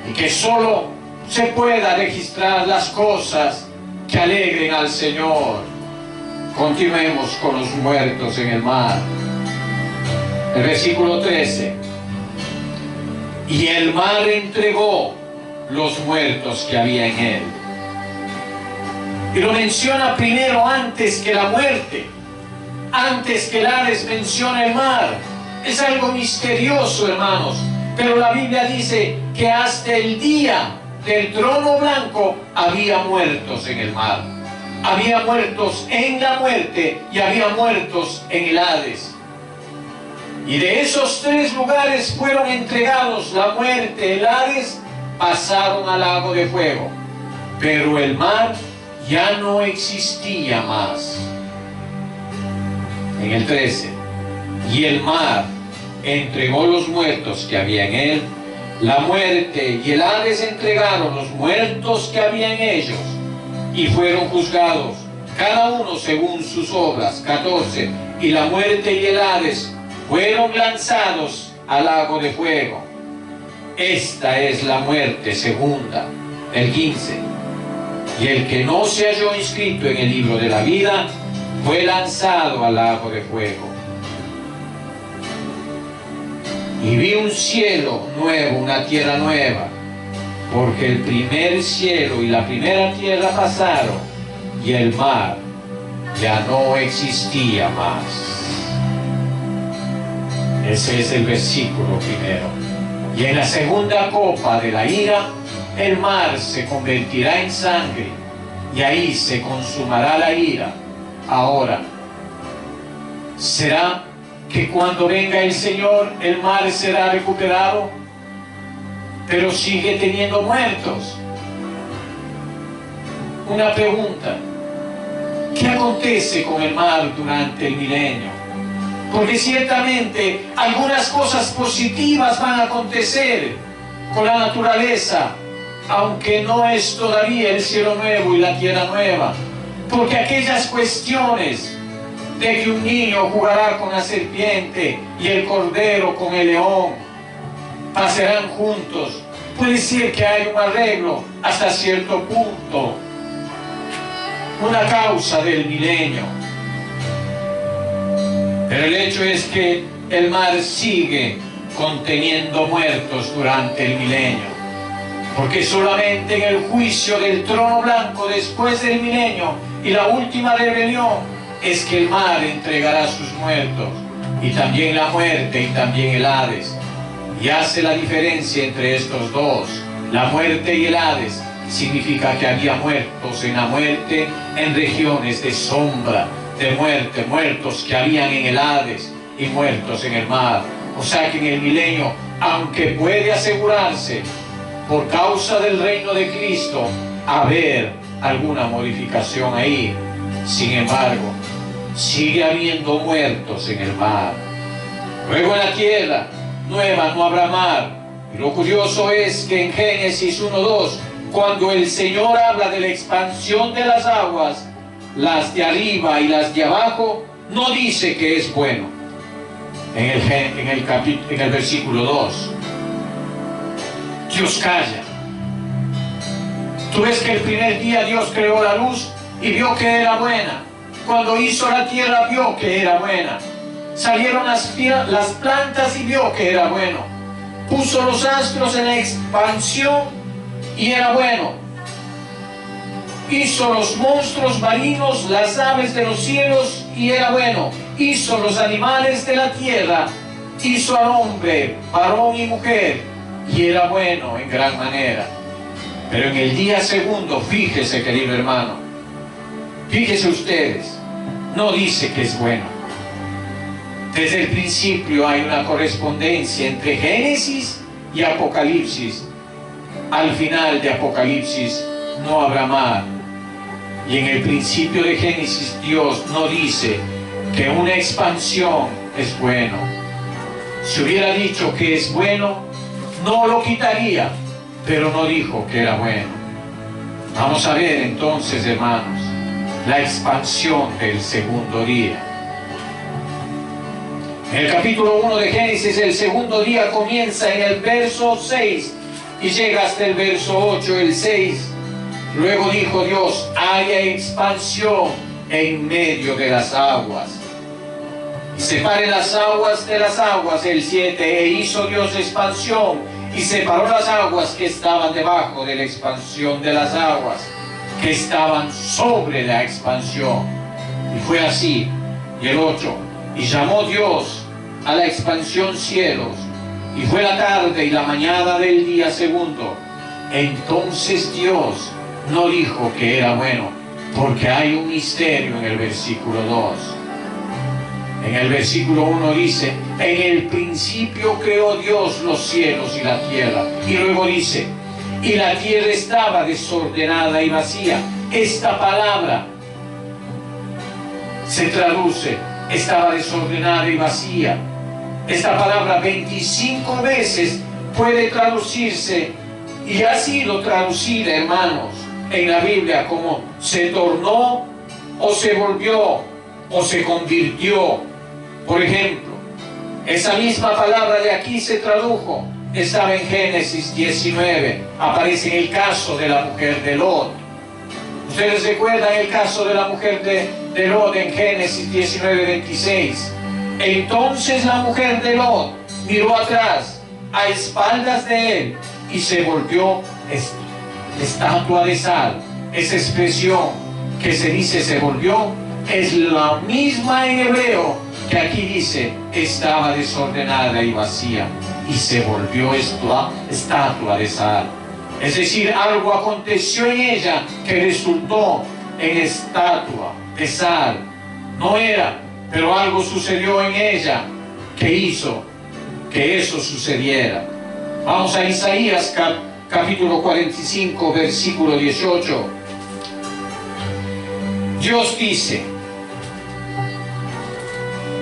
y que solo se pueda registrar las cosas que alegren al Señor. Continuemos con los muertos en el mar. El versículo 13. Y el mar entregó los muertos que había en él. Y lo menciona primero antes que la muerte. Antes que el Hades menciona el mar. Es algo misterioso, hermanos. Pero la Biblia dice que hasta el día del trono blanco había muertos en el mar. Había muertos en la muerte y había muertos en el Hades. Y de esos tres lugares fueron entregados la muerte, el Hades, pasaron al lago de fuego. Pero el mar ya no existía más. En el 13. Y el mar entregó los muertos que había en él. La muerte y el Hades entregaron los muertos que había en ellos, y fueron juzgados, cada uno según sus obras. 14. Y la muerte y el Hades fueron lanzados al lago de fuego. Esta es la muerte segunda. El 15. Y el que no se halló inscrito en el libro de la vida fue lanzado al lago de fuego. Y vi un cielo nuevo, una tierra nueva, porque el primer cielo y la primera tierra pasaron, y el mar ya no existía más. Ese es el versículo primero. Y en la segunda copa de la ira, el mar se convertirá en sangre, y ahí se consumará la ira. Ahora, ¿será que cuando venga el Señor el mar será recuperado, pero sigue teniendo muertos? Una pregunta: ¿qué acontece con el mar durante el milenio? Porque ciertamente algunas cosas positivas van a acontecer con la naturaleza, aunque no es todavía el cielo nuevo y la tierra nueva, porque aquellas cuestiones de que un niño jugará con la serpiente y el cordero con el león, pasarán juntos, puede ser que hay un arreglo hasta cierto punto, una causa del milenio. Pero el hecho es que el mar sigue conteniendo muertos durante el milenio. Porque solamente en el juicio del trono blanco después del milenio y la última rebelión es que el mar entregará sus muertos, y también la muerte y también el Hades. Y hace la diferencia entre estos dos. La muerte y el Hades significa que había muertos en la muerte en regiones de sombra, de muerte, muertos que habían en el Hades y muertos en el mar. O sea que en el milenio, aunque puede asegurarse por causa del reino de Cristo haber alguna modificación ahí, sin embargo, sigue habiendo muertos en el mar. Luego en la tierra nueva no habrá mar. Y lo curioso es que en Génesis 1:2, cuando el Señor habla de la expansión de las aguas, las de arriba y las de abajo, no dice que es bueno. En el versículo 2, Dios calla. Tú ves que el primer día Dios creó la luz y vio que era buena. Cuando hizo la tierra vio que era buena. Salieron las plantas y vio que era bueno. Puso los astros en expansión y era bueno. Hizo los monstruos marinos, las aves de los cielos y era bueno. Hizo los animales de la tierra. Hizo al hombre, varón y mujer, y era bueno en gran manera. Pero en el día segundo, fíjese, querido hermano, fíjese ustedes, no dice que es bueno. Desde el principio hay una correspondencia entre Génesis y Apocalipsis. Al final de Apocalipsis no habrá mar. Y en el principio de Génesis Dios no dice que una expansión es bueno. Si hubiera dicho que es bueno, no lo quitaría, pero no dijo que era bueno. Vamos a ver entonces, hermanos, la expansión del segundo día. En el capítulo 1 de Génesis, el segundo día comienza en el verso 6 y llega hasta el verso 8, el 6. Luego dijo Dios, haya expansión en medio de las aguas. Y separen las aguas de las aguas, el 7. E hizo Dios expansión y separó las aguas que estaban debajo de la expansión de las aguas que estaban sobre la expansión. Y fue así. Y el 8. Y llamó Dios a la expansión cielos. Y fue la tarde y la mañana del día segundo. Entonces Dios no dijo que era bueno, porque hay un misterio en el versículo 2. En el versículo 1 dice, en el principio creó Dios los cielos y la tierra. Y luego dice, y la tierra estaba desordenada y vacía. Esta palabra se traduce, estaba desordenada y vacía. Esta palabra 25 veces puede traducirse y ha sido traducida, hermanos, en la Biblia como se tornó o se volvió o se convirtió. Por ejemplo, esa misma palabra de aquí se tradujo, estaba en Génesis 19, aparece en el caso de la mujer de Lot. Ustedes recuerdan el caso de la mujer de Lot en Génesis 19, 26. Entonces la mujer de Lot miró atrás, a espaldas de él, y se volvió estatua de sal. Esa expresión que se dice se volvió es la misma en hebreo que aquí dice estaba desordenada y vacía y se volvió estatua de sal. Es decir, algo aconteció en ella que resultó en estatua de sal. No era, pero algo sucedió en ella que hizo que eso sucediera. Vamos a Isaías capítulo 45, versículo 18. Dios dice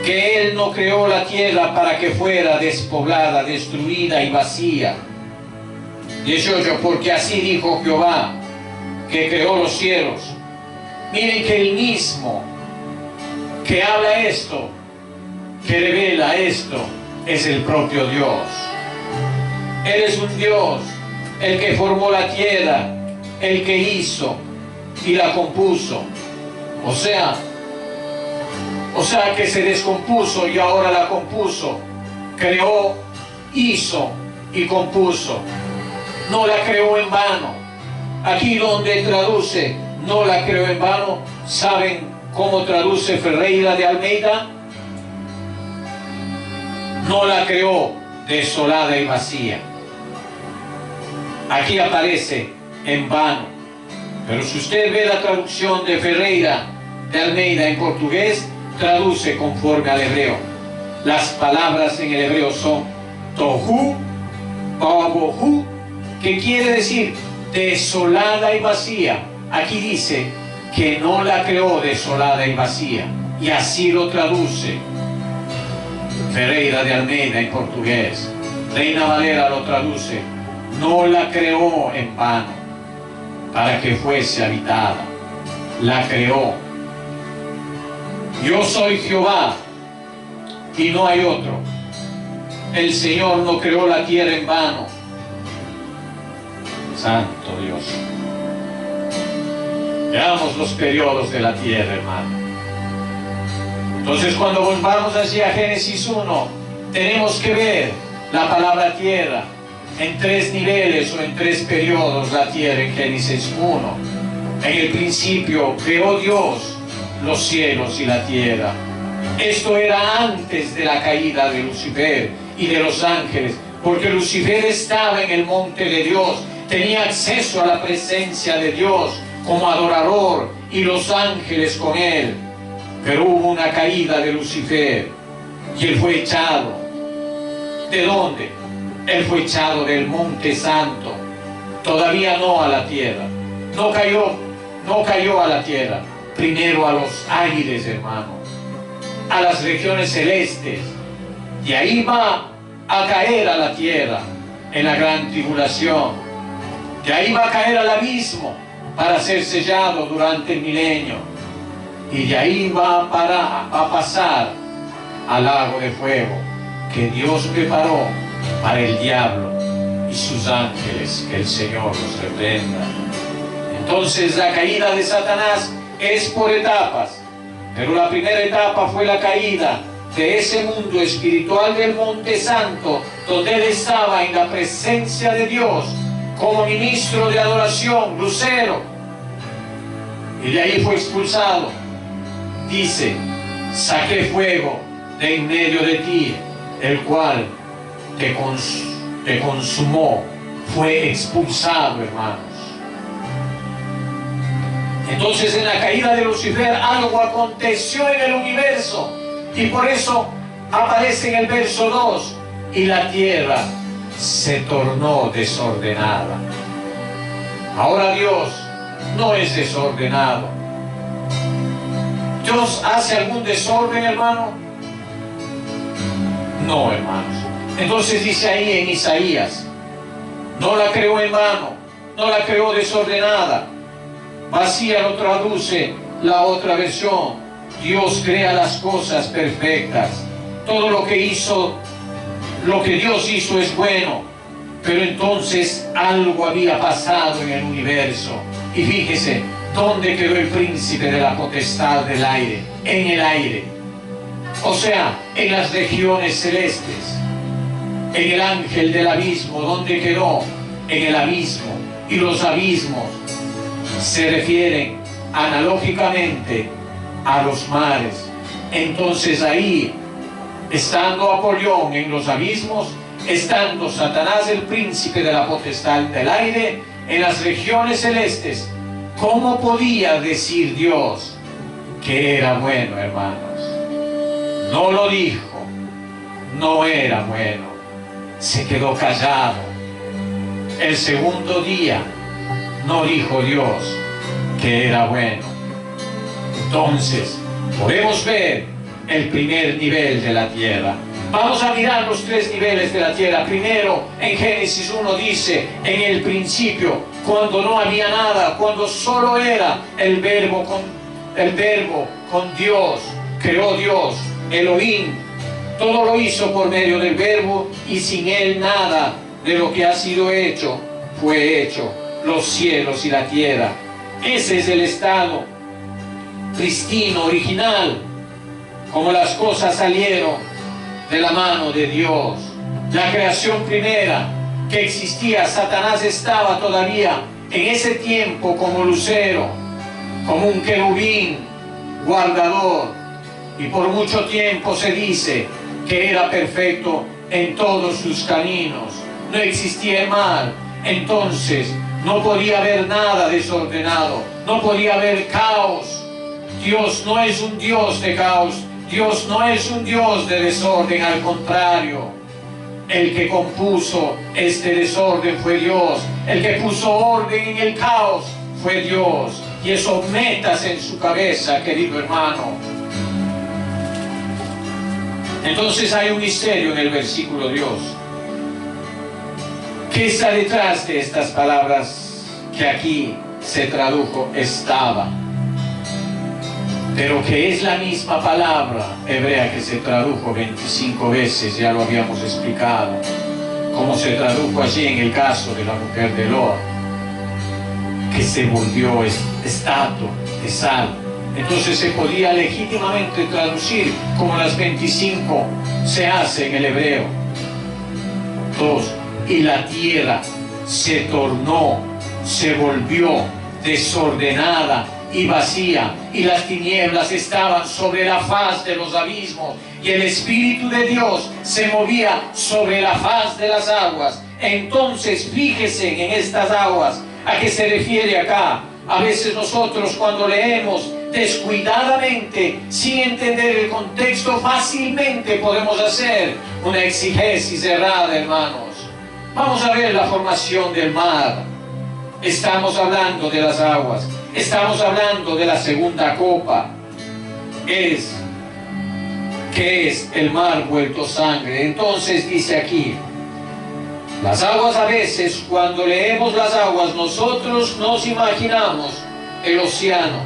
que Él no creó la tierra para que fuera despoblada, destruida y vacía. 18, porque así dijo Jehová, que creó los cielos. Miren que el mismo que habla esto, que revela esto, es el propio Dios. Él es un Dios, el que formó la tierra, el que hizo y la compuso. O sea, O sea que se descompuso y ahora la compuso. Creó, hizo y compuso. No la creó en vano. Aquí donde traduce, no la creó en vano, ¿saben cómo traduce Ferreira de Almeida? No la creó desolada y vacía. Aquí aparece en vano. Pero si usted ve la traducción de Ferreira de Almeida en portugués, traduce conforme al hebreo. Las palabras en el hebreo son tohu, babohu, que quiere decir desolada y vacía. Aquí dice que no la creó desolada y vacía, y así lo traduce Ferreira de Almeida en portugués. Reina Valera lo traduce: no la creó en vano, para que fuese habitada. La creó. Yo soy Jehová y no hay otro. El Señor no creó la tierra en vano. Santo Dios. Veamos los periodos de la tierra, hermano. Entonces, cuando volvamos hacia Génesis 1, tenemos que ver la palabra tierra en 3 niveles o en 3 periodos. La tierra en Génesis 1. En el principio creó Dios los cielos y la tierra. Esto era antes de la caída de Lucifer y de los ángeles, porque Lucifer estaba en el monte de Dios, tenía acceso a la presencia de Dios como adorador, y los ángeles con él. Pero hubo una caída de Lucifer y él fue echado. ¿De dónde? Él fue echado del monte santo, todavía no a la tierra. No cayó a la tierra, primero a los aires, hermano, a las regiones celestes, y ahí va a caer a la tierra en la gran tribulación. De ahí va a caer al abismo para ser sellado durante el milenio, y de ahí va a pasar al lago de fuego que Dios preparó para el diablo y sus ángeles. Que el Señor los reprenda. Entonces la caída de Satanás es por etapas, pero la primera etapa fue la caída de ese mundo espiritual del Monte Santo, donde él estaba en la presencia de Dios como ministro de adoración, lucero, y de ahí fue expulsado. Dice: saqué fuego de en medio de ti, el cual te consumó. Fue expulsado, hermanos. Entonces, en la caída de Lucifer algo aconteció en el universo, y por eso aparece en el verso 2: y la tierra se tornó desordenada. Ahora Dios no es desordenado. ¿Dios hace algún desorden, hermano? No, hermanos. Entonces dice ahí en Isaías: no la creó en vano, no la creó desordenada. Vacía lo traduce la otra versión. Dios crea las cosas perfectas. Todo lo que Dios hizo es bueno. Pero entonces algo había pasado en el universo. Y fíjese, ¿dónde quedó el príncipe de la potestad del aire? En el aire. O sea, en las regiones celestes. En el ángel del abismo, ¿dónde quedó? En el abismo. Y los abismos se refieren analógicamente a los mares. Entonces ahí, estando Apolión en los abismos, estando Satanás, el príncipe de la potestad del aire, en las regiones celestes, ¿cómo podía decir Dios que era bueno, hermanos? No lo dijo, no era bueno, se quedó callado. El segundo día no dijo Dios que era bueno. Entonces, podemos ver el primer nivel de la tierra. Vamos a mirar los 3 niveles de la tierra. Primero, en Génesis 1 dice: en el principio, cuando no había nada, cuando solo era el verbo con Dios, creó Dios, Elohim. Todo lo hizo por medio del verbo, y sin él nada de lo que ha sido hecho fue hecho. Los cielos y la tierra. Ese es el estado pristino, original. como las cosas salieron de la mano de Dios. La creación primera que existía, Satanás estaba todavía en ese tiempo como lucero, como un querubín guardador, y por mucho tiempo se dice que era perfecto en todos sus caminos. No existía el mal, entonces no podía haber nada desordenado, no podía haber caos. Dios no es un Dios de caos, Dios no es un Dios de desorden, al contrario. El que compuso este desorden fue Dios, el que puso orden en el caos fue Dios. Y eso métase en su cabeza, querido hermano. Entonces hay un misterio en el versículo Dios. ¿Qué está detrás de estas palabras que aquí se tradujo estaba? Pero que es la misma palabra hebrea que se tradujo 25 veces, ya lo habíamos explicado, como se tradujo allí en el caso de la mujer de Lot, que se volvió estatua de sal. Entonces se podía legítimamente traducir como las 25 se hace en el hebreo. 2. Y la tierra se tornó, se volvió desordenada y vacía, y las tinieblas estaban sobre la faz de los abismos, y el Espíritu de Dios se movía sobre la faz de las aguas. Entonces fíjese en estas aguas, ¿a qué se refiere acá? A veces nosotros, cuando leemos descuidadamente, sin entender el contexto, fácilmente podemos hacer una exégesis errada, hermanos. Vamos a ver la formación del mar. Estamos hablando de las aguas, estamos hablando de la segunda copa. ¿Qué es el mar vuelto sangre? Entonces dice aquí, las aguas, a veces cuando leemos las aguas nosotros nos imaginamos el océano,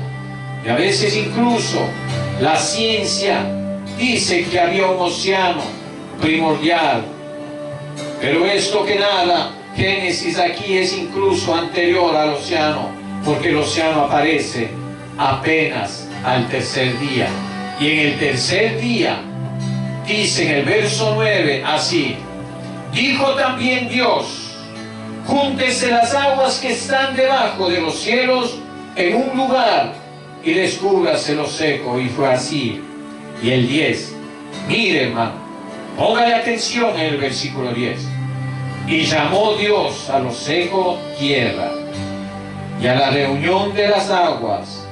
y a veces incluso la ciencia dice que había un océano primordial, pero esto que nada, Génesis aquí es incluso anterior al océano, porque el océano aparece apenas al tercer día. Y en el tercer día, dice en el verso 9 así: dijo también Dios, júntese las aguas que están debajo de los cielos en un lugar y descúbrase lo seco. Y fue así. Y el 10, mire hermano, póngale atención en el versículo 10. Y llamó Dios a lo seco tierra, y a la reunión de las aguas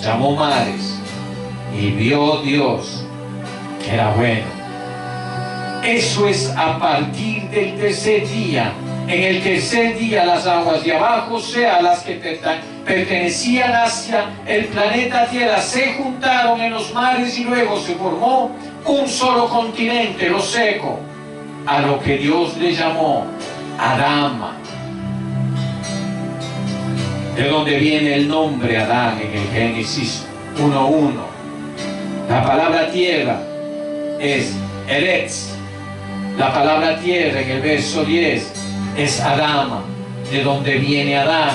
llamó mares, y vio Dios que era bueno. Eso es a partir del tercer día. En el tercer día las aguas de abajo, o sea, las que pertenecían hacia el planeta Tierra, se juntaron en los mares y luego se formó un solo continente, lo seco, a lo que Dios le llamó Adama, de donde viene el nombre Adán en el Génesis 1:1. La palabra tierra es Eretz. La palabra tierra en el verso 10 es Adama, de donde viene Adán.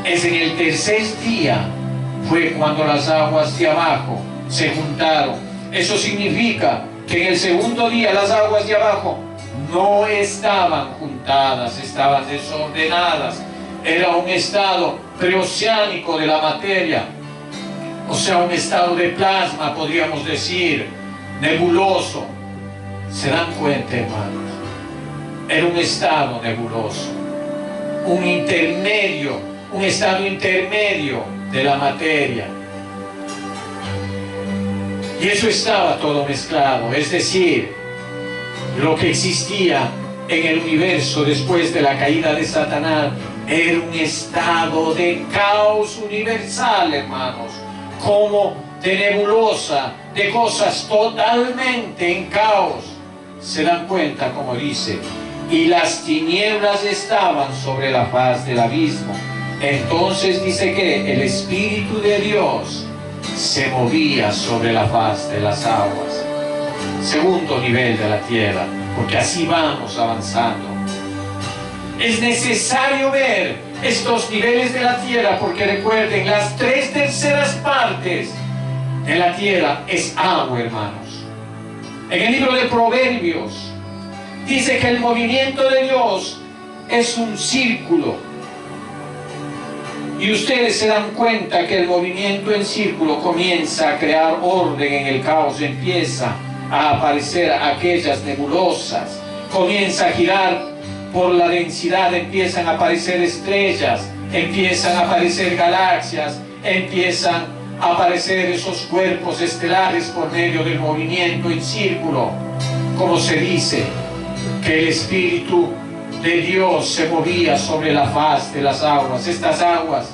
Es en el tercer día fue cuando las aguas de abajo se juntaron. Eso significa que en el segundo día las aguas de abajo no estaban juntadas, estaban desordenadas. Era un estado preoceánico de la materia, o sea, un estado de plasma, podríamos decir, nebuloso. ¿Se dan cuenta, hermanos? Era un estado nebuloso, un intermedio, un estado intermedio de la materia. Y eso estaba todo mezclado, es decir, lo que existía en el universo después de la caída de Satanás era un estado de caos universal, hermanos, como de nebulosa, de cosas totalmente en caos. ¿Se dan cuenta como dice? Y las tinieblas estaban sobre la faz del abismo. Entonces dice que el Espíritu de Dios se movía sobre la faz de las aguas. Segundo nivel de la tierra, porque así vamos avanzando. Es necesario ver estos niveles de la tierra, porque recuerden, las 3/3 partes en la tierra es agua, hermanos. En el libro de Proverbios dice que el movimiento de Dios es un círculo. Y ustedes se dan cuenta que el movimiento en círculo comienza a crear orden en el caos, empieza a aparecer aquellas nebulosas, comienza a girar por la densidad, empiezan a aparecer estrellas, empiezan a aparecer galaxias, empiezan a aparecer esos cuerpos estelares por medio del movimiento en círculo. Como se dice que el Espíritu de Dios se movía sobre la faz de las aguas. Estas aguas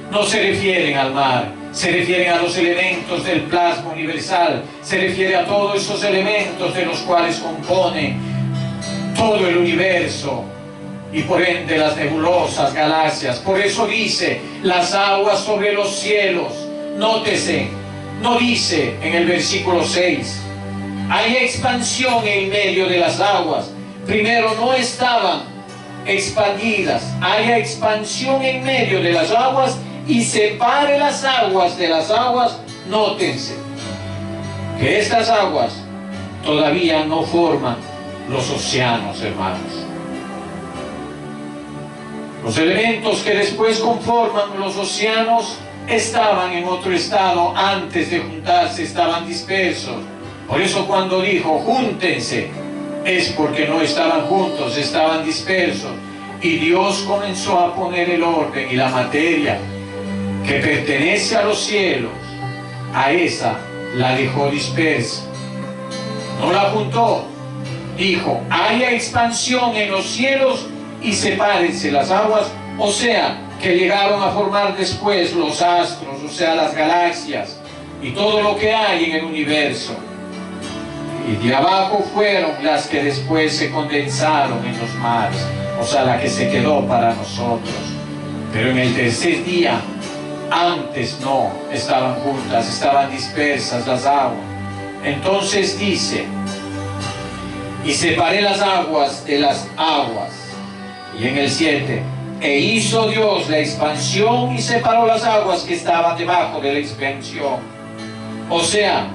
no se refieren al mar, se refieren a los elementos del plasma universal, se refiere a todos esos elementos de los cuales compone todo el universo y por ende las nebulosas, galaxias. Por eso dice las aguas sobre los cielos. Nótese, no dice en el versículo 6, hay expansión en medio de las aguas. Primero no estaban expandidas, haya expansión en medio de las aguas y separe las aguas de las aguas. Nótense que estas aguas todavía no forman los océanos, hermanos. Los elementos que después conforman los océanos estaban en otro estado antes de juntarse, estaban dispersos. Por eso cuando dijo júntense, es porque no estaban juntos, estaban dispersos. Y Dios comenzó a poner el orden y la materia que pertenece a los cielos, a esa la dejó dispersa. No la juntó. Dijo, haya expansión en los cielos y sepárense las aguas. O sea, que llegaron a formar después los astros, o sea, las galaxias y todo lo que hay en el universo. Y de abajo fueron las que después se condensaron en los mares, o sea, la que se quedó para nosotros. Pero en el tercer día, antes no estaban juntas, estaban dispersas las aguas. Entonces dice, y separé las aguas de las aguas. Y en el 7, e hizo Dios la expansión y separó las aguas que estaban debajo de la expansión. O sea,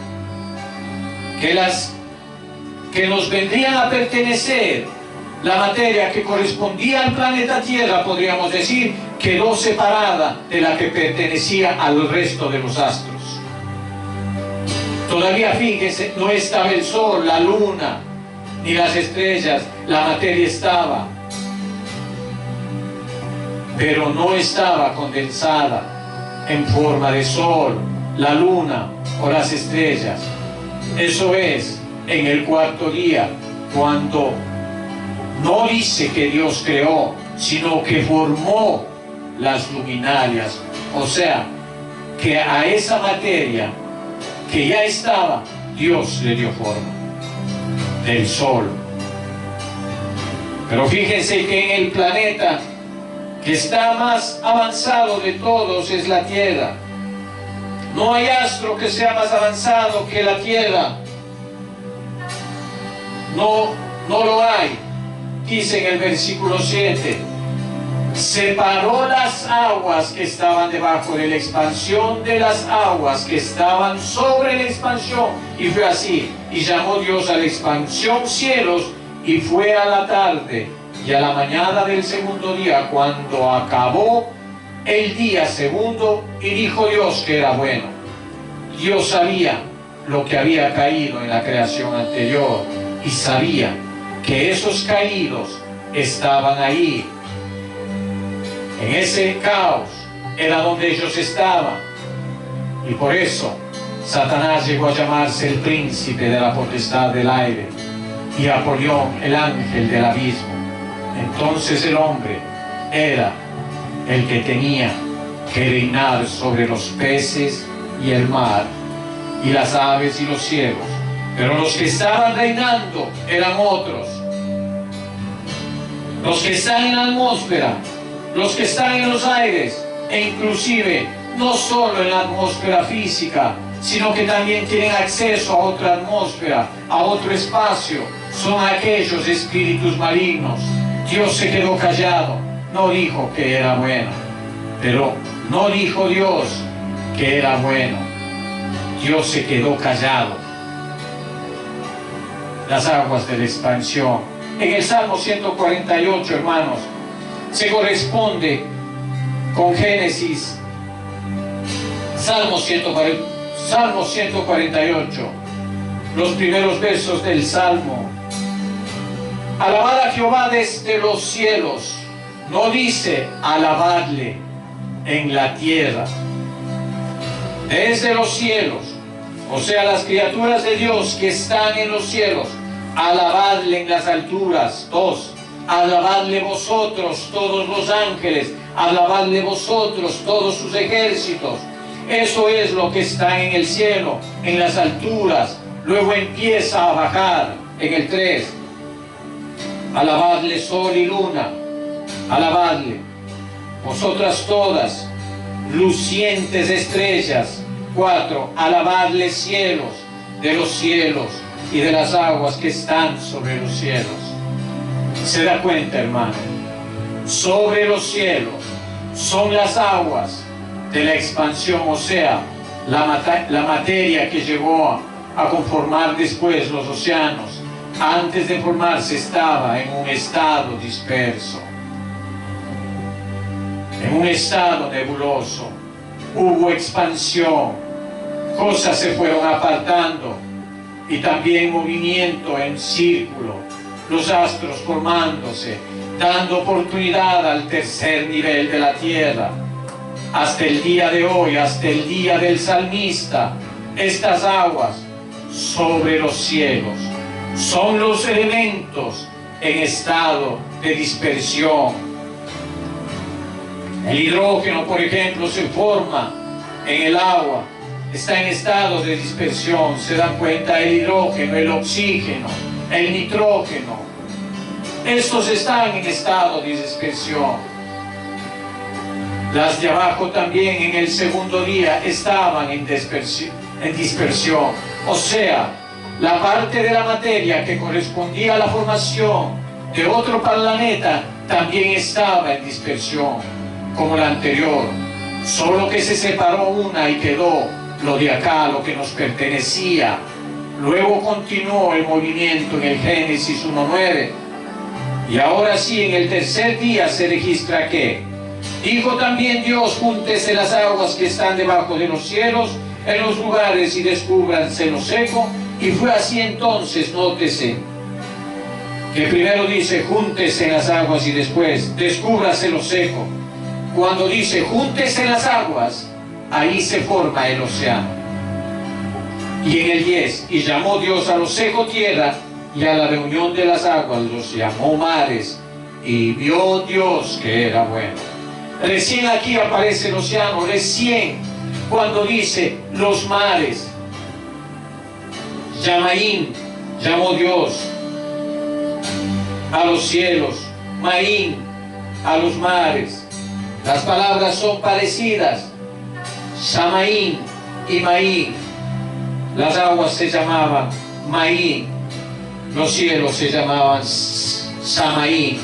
que nos vendrían a pertenecer, la materia que correspondía al planeta Tierra, podríamos decir, quedó separada de la que pertenecía al resto de los astros. Todavía, fíjense, no estaba el sol, la luna, ni las estrellas, la materia estaba, pero no estaba condensada en forma de sol, la luna o las estrellas. Eso es en el cuarto día, cuando no dice que Dios creó, sino que formó las luminarias. O sea, que a esa materia que ya estaba, Dios le dio forma, del sol. Pero fíjense que en el planeta que está más avanzado de todos es la Tierra. No hay astro que sea más avanzado que la Tierra. No lo hay. Dice en el versículo 7, separó las aguas que estaban debajo de la expansión de las aguas que estaban sobre la expansión. Y fue así. Y llamó Dios a la expansión cielos, y fue a la tarde y a la mañana del segundo día, cuando acabó el día segundo, y dijo Dios que era bueno. Dios sabía lo que había caído en la creación anterior, y sabía que esos caídos estaban ahí. En ese caos era donde ellos estaban. Y por eso Satanás llegó a llamarse el príncipe de la potestad del aire, y Apolión el ángel del abismo. Entonces el hombre era el que tenía que reinar sobre los peces y el mar, y las aves y los cielos. Pero los que estaban reinando eran otros. Los que están en la atmósfera, los que están en los aires, e inclusive no solo en la atmósfera física, sino que también tienen acceso a otra atmósfera, a otro espacio, son aquellos espíritus malignos. Dios se quedó callado, no dijo que era bueno, pero no dijo Dios que era bueno. Dios se quedó callado. Las aguas de la expansión. En el Salmo 148, hermanos, se corresponde con Génesis. Salmo 148, los primeros versos del Salmo. Alabad a Jehová desde los cielos. No dice alabadle en la tierra. Desde los cielos, o sea, las criaturas de Dios que están en los cielos, alabadle en las alturas. 2. Alabadle vosotros, todos los ángeles, alabadle vosotros, todos sus ejércitos. Eso es lo que está en el cielo, en las alturas. Luego empieza a bajar en el 3. Alabadle sol y luna, alabadle vosotras todas, lucientes estrellas. 4. Alabadle cielos, de los cielos y de las aguas que están sobre los cielos. ¿Se da cuenta, hermano? Sobre los cielos son las aguas de la expansión, o sea, la materia que llegó a conformar después los océanos. Antes de formarse estaba en un estado disperso, en un estado nebuloso. Hubo expansión, cosas se fueron apartando y también movimiento en círculo, los astros formándose, dando oportunidad al tercer nivel de la tierra. Hasta el día de hoy, hasta el día del salmista, estas aguas sobre los cielos son los elementos en estado de dispersión. El hidrógeno, por ejemplo, se forma en el agua, está en estado de dispersión. Se dan cuenta, el hidrógeno, el oxígeno, el nitrógeno, estos están en estado de dispersión. Las de abajo también en el segundo día estaban en dispersión. O sea, la parte de la materia que correspondía a la formación de otro planeta también estaba en dispersión, como la anterior, solo que se separó una y quedó lo de acá, lo que nos pertenecía. Luego continuó el movimiento en el Génesis 1:9, y ahora sí, en el tercer día se registra que dijo también Dios: júntese las aguas que están debajo de los cielos en los lugares y descúbranse lo seco. Y fue así. Entonces, nótese que primero dice júntese las aguas y después descúbrase lo seco. Cuando dice júntese las aguas, ahí se forma el océano. Y en el 10, y llamó Dios a lo seco tierra, y a la reunión de las aguas los llamó mares, y vio Dios que era bueno. Recién aquí aparece el océano, recién cuando dice los mares. Yamaín, llamó Dios a los cielos, Maín a los mares. Las palabras son parecidas, Shamaín y Maín. Las aguas se llamaban Maín, los cielos se llamaban Shamaín.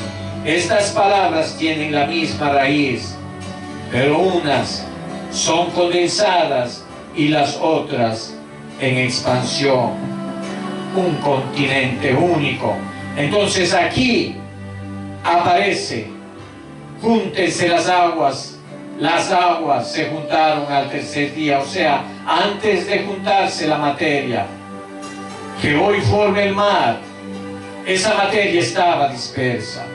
Estas palabras tienen la misma raíz, pero unas son condensadas y las otras en expansión. Un continente único. Entonces aquí aparece: júntense las aguas. Las aguas se juntaron al tercer día, o sea, antes de juntarse la materia que hoy forma el mar. Esa materia estaba dispersa.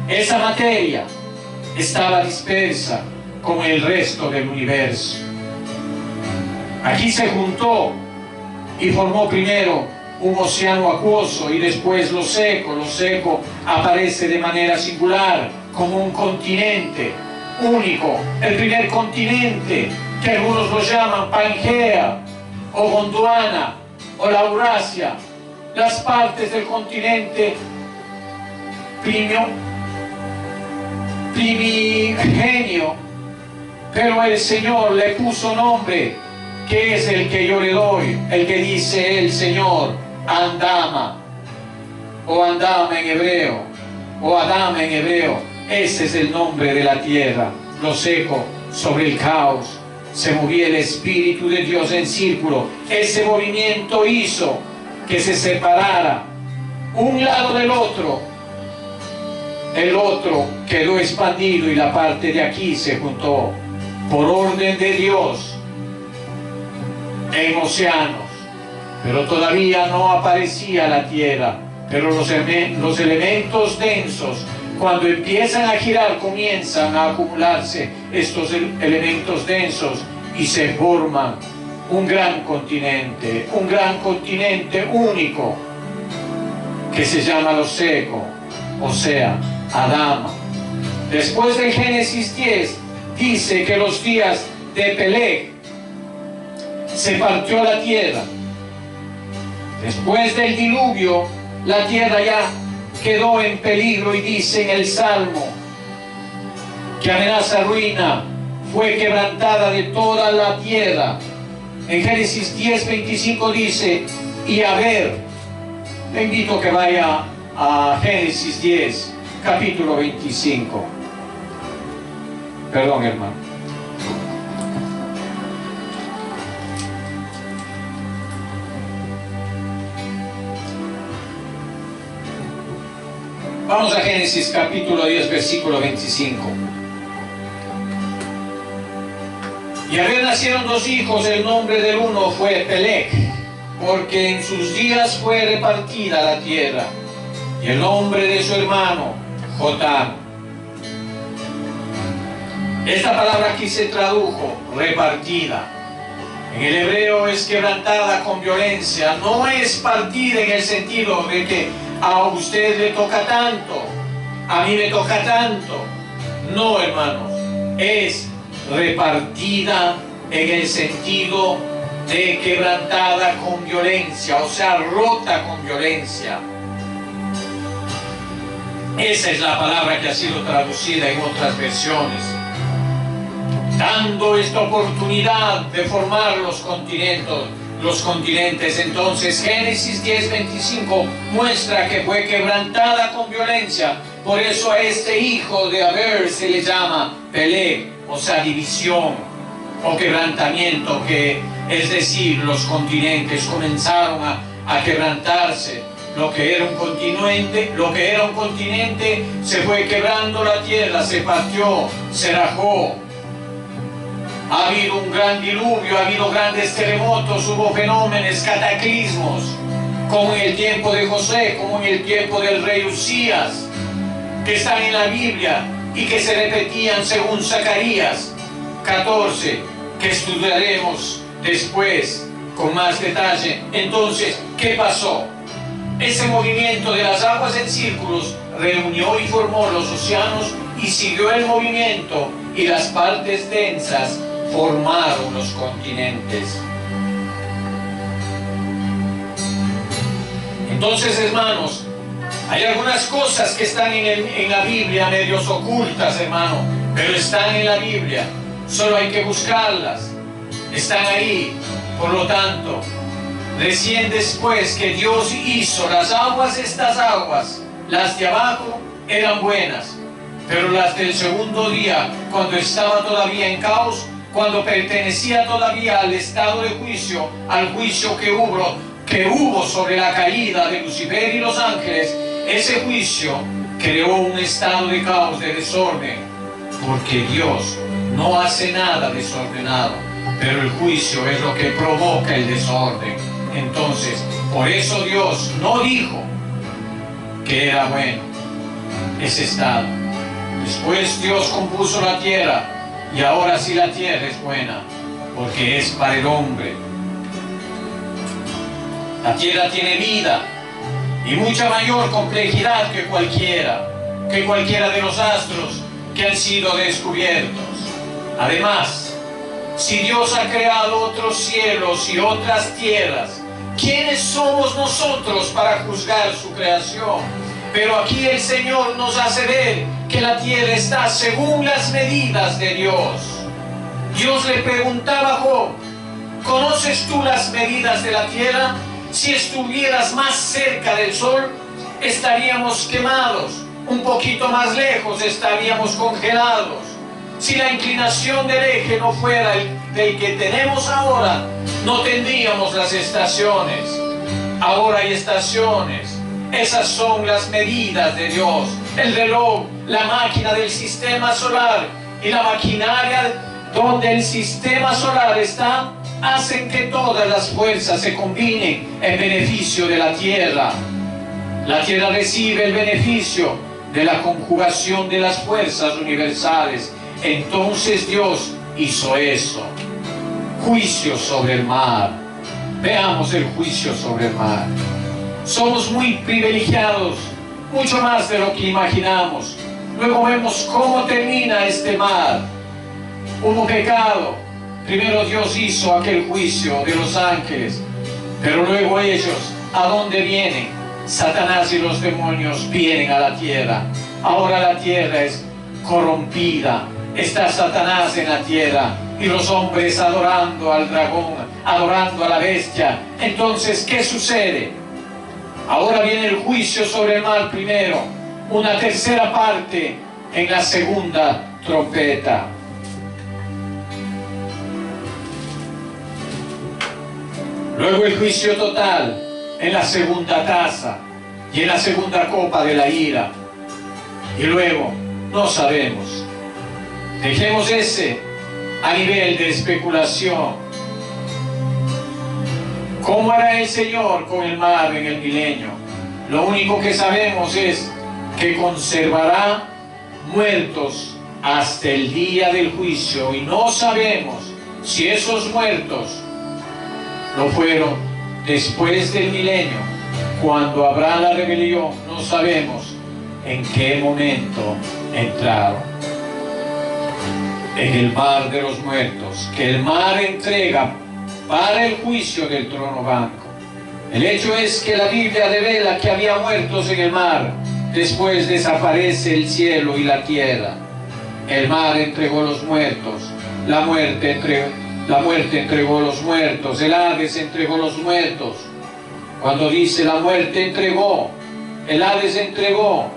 Esa materia estaba dispersa como el resto del universo. Aquí se juntó y formó primero un océano acuoso y después lo seco. Lo seco aparece de manera singular como un continente único, el primer continente, que algunos lo llaman Pangea o Gondwana o la Eurasia, las partes del continente primigenio, pero el Señor le puso nombre, que es el que yo le doy, el que dice el Señor, Andama, o Andama en hebreo, o Adama en hebreo. Ese es el nombre de la tierra, lo seco sobre el caos, se movía el Espíritu de Dios en círculo. Ese movimiento hizo que se separara un lado del otro. El otro quedó expandido y la parte de aquí se juntó por orden de Dios en océanos. Pero todavía no aparecía la tierra. Pero los elementos densos, cuando empiezan a girar, comienzan a acumularse estos elementos densos y se forman un gran continente único que se llama lo seco, o sea, Adama. Después del Génesis 10 dice que los días de Peleg se partió la tierra. Después del diluvio, la tierra ya quedó en peligro y dice en el Salmo que amenaza ruina, fue quebrantada de toda la tierra. En Génesis 10:25 dice, y a ver, le invito a que vaya a Génesis 10, capítulo 25. Perdón, hermano. Vamos a Génesis capítulo 10, versículo 25. Y a ver, nacieron dos hijos, el nombre del uno fue Peleg, porque en sus días fue repartida la tierra, y el nombre de su hermano, Jotam. Esta palabra aquí se tradujo, repartida. En el hebreo es quebrantada con violencia, no es partida en el sentido de que a usted le toca tanto, a mí me toca tanto. No, hermanos, es repartida en el sentido de quebrantada con violencia, o sea, rota con violencia. Esa es la palabra que ha sido traducida en otras versiones, dando esta oportunidad de formar los continentes. Entonces Génesis 10:25 muestra que fue quebrantada con violencia. Por eso a este hijo de Aber se le llama Peleg, o sea, división o quebrantamiento, que es decir, los continentes comenzaron a quebrantarse. Lo que era un continente se fue quebrando, la tierra se partió, se rajó. Ha habido un gran diluvio, ha habido grandes terremotos, hubo fenómenos, cataclismos, como en el tiempo de José, como en el tiempo del rey Usías, que están en la Biblia y que se repetían según Zacarías 14, que estudiaremos después con más detalle. Entonces, ¿qué pasó? Ese movimiento de las aguas en círculos reunió y formó los océanos y siguió el movimiento, y las partes densas formaron los continentes. Entonces, hermanos, hay algunas cosas que están en la Biblia medios ocultas, hermano, pero están en la Biblia, solo hay que buscarlas, están ahí. Por lo tanto, recién después que Dios hizo las aguas, estas aguas, las de abajo eran buenas, pero las del segundo día, cuando estaba todavía en caos, cuando pertenecía todavía al estado de juicio, al juicio que hubo sobre la caída de Lucifer y los ángeles, ese juicio creó un estado de caos, de desorden, porque Dios no hace nada desordenado, pero el juicio es lo que provoca el desorden. Entonces, por eso Dios no dijo que era bueno ese estado. Después Dios compuso la tierra, y ahora sí la tierra es buena, porque es para el hombre. La tierra tiene vida y mucha mayor complejidad que cualquiera de los astros que han sido descubiertos. Además, si Dios ha creado otros cielos y otras tierras, ¿quiénes somos nosotros para juzgar su creación? Pero aquí el Señor nos hace ver que la tierra está según las medidas de Dios. Dios le preguntaba a Job, ¿conoces tú las medidas de la tierra? Si estuvieras más cerca del sol, estaríamos quemados. Un poquito más lejos, estaríamos congelados. Si la inclinación del eje no fuera del que tenemos ahora, no tendríamos las estaciones. Ahora hay estaciones. Esas son las medidas de Dios. El reloj, la máquina del sistema solar y la maquinaria donde el sistema solar está, hacen que todas las fuerzas se combinen en beneficio de la Tierra. La Tierra recibe el beneficio de la conjugación de las fuerzas universales. Entonces Dios hizo eso. Juicio sobre el mar. Veamos el juicio sobre el mar. Somos muy privilegiados, mucho más de lo que imaginamos. Luego vemos cómo termina este mar. Hubo pecado. Primero Dios hizo aquel juicio de los ángeles, pero luego ellos, ¿a dónde vienen? Satanás y los demonios vienen a la tierra. Ahora la tierra es corrompida. Está Satanás en la tierra y los hombres adorando al dragón, adorando a la bestia. Entonces, ¿qué sucede? Ahora viene el juicio sobre el mar primero, una tercera parte en la segunda trompeta. Luego el juicio total en la segunda taza y en la segunda copa de la ira. Y luego, no sabemos. Dejemos ese a nivel de especulación. ¿Cómo hará el Señor con el mar en el milenio? Lo único que sabemos es que conservará muertos hasta el día del juicio, y no sabemos si esos muertos lo fueron después del milenio, cuando habrá la rebelión. No sabemos en qué momento entraron en el mar de los muertos, que el mar entrega para el juicio del trono blanco. El hecho es que la Biblia revela que había muertos en el mar. Después desaparece el cielo y la tierra. El mar entregó los muertos, la muerte entregó los muertos, el Hades entregó los muertos. Cuando dice la muerte entregó, el Hades entregó,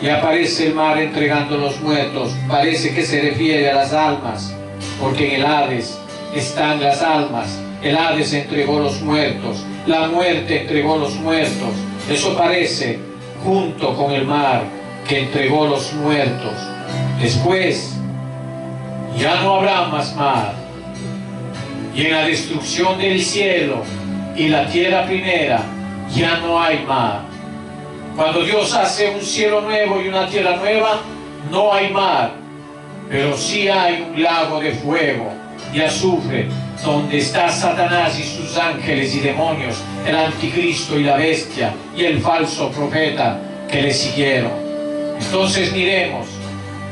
y aparece el mar entregando los muertos, parece que se refiere a las almas, porque en el Hades están las almas. El Hades entregó los muertos, la muerte entregó los muertos. Eso parece junto con el mar que entregó los muertos. Después ya no habrá más mar, y en la destrucción del cielo y la tierra primera ya no hay mar. Cuando Dios hace un cielo nuevo y una tierra nueva, no hay mar, pero sí hay un lago de fuego y azufre, donde está Satanás y sus ángeles y demonios, el anticristo y la bestia y el falso profeta que le siguieron. Entonces miremos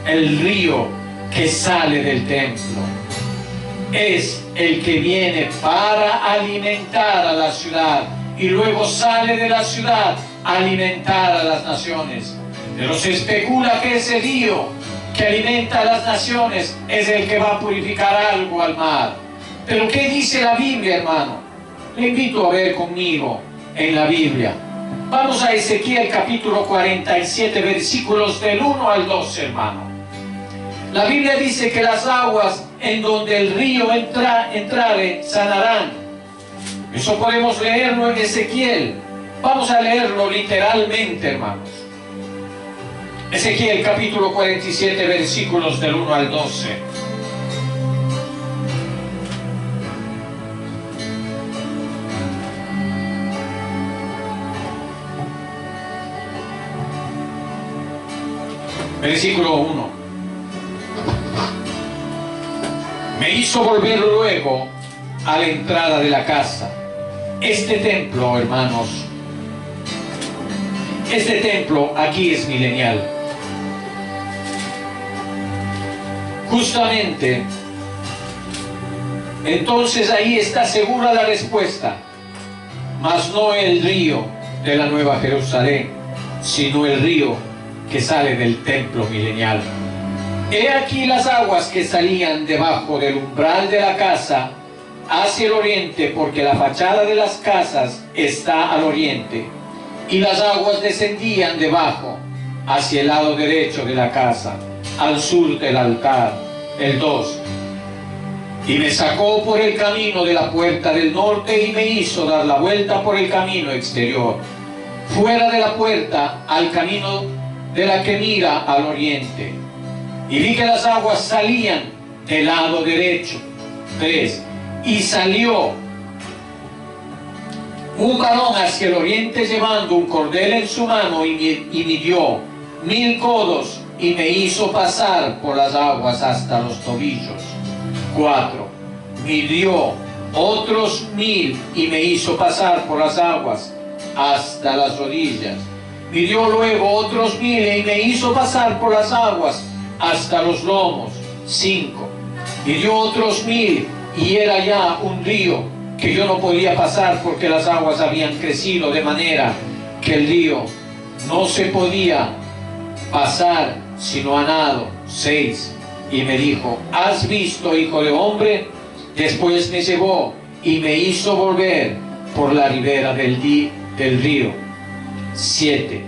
el río que sale del templo. Es el que viene para alimentar a la ciudad y luego sale de la ciudad a alimentar a las naciones. Pero se especula que ese río que alimenta a las naciones es el que va a purificar algo al mar. Pero ¿qué dice la Biblia, hermano? Le invito a ver conmigo en la Biblia. Vamos a Ezequiel capítulo 47, versículos del 1 al 12, hermano. La Biblia dice que las aguas en donde el río entrare sanarán. Eso podemos leerlo en Ezequiel. Vamos a leerlo literalmente, hermanos. Ezequiel capítulo 47, versículos del 1 al 12. Versículo 1. Me hizo volver luego a la entrada de la casa. Este templo, hermanos, este templo aquí es milenial. Justamente, entonces ahí está segura la respuesta. Mas no el río de la Nueva Jerusalén, sino el río que sale del templo milenial. He aquí las aguas que salían debajo del umbral de la casa hacia el oriente, porque la fachada de las casas está al oriente, y las aguas descendían debajo hacia el lado derecho de la casa, al sur del altar. El 2. Y me sacó por el camino de la puerta del norte y me hizo dar la vuelta por el camino exterior, fuera de la puerta, al camino de la que mira al oriente. Y vi que las aguas salían del lado derecho. 3. Y salió un varón hacia el oriente llevando un cordel en su mano y midió 1000 codos y me hizo pasar por las aguas hasta los tobillos. 4. Midió otros 1000 y me hizo pasar por las aguas hasta las rodillas. Midió luego otros 1000 y me hizo pasar por las aguas hasta los lomos. 5. Midió otros 1000 y era ya un río que yo no podía pasar porque las aguas habían crecido de manera que el río no se podía pasar sino a nado. 6. Y me dijo: ¿has visto, hijo de hombre? Después me llevó y me hizo volver por la ribera del río. 7.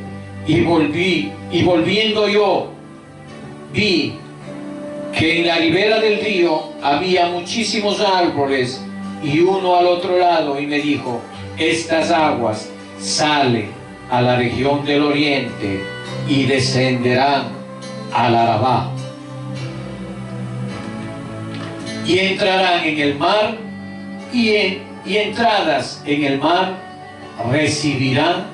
Y volviendo yo, vi que en la ribera del río había muchísimos árboles y uno al otro lado, y me dijo: estas aguas salen a la región del oriente y descenderán al Arabá y entrarán en el mar, y entradas en el mar recibirán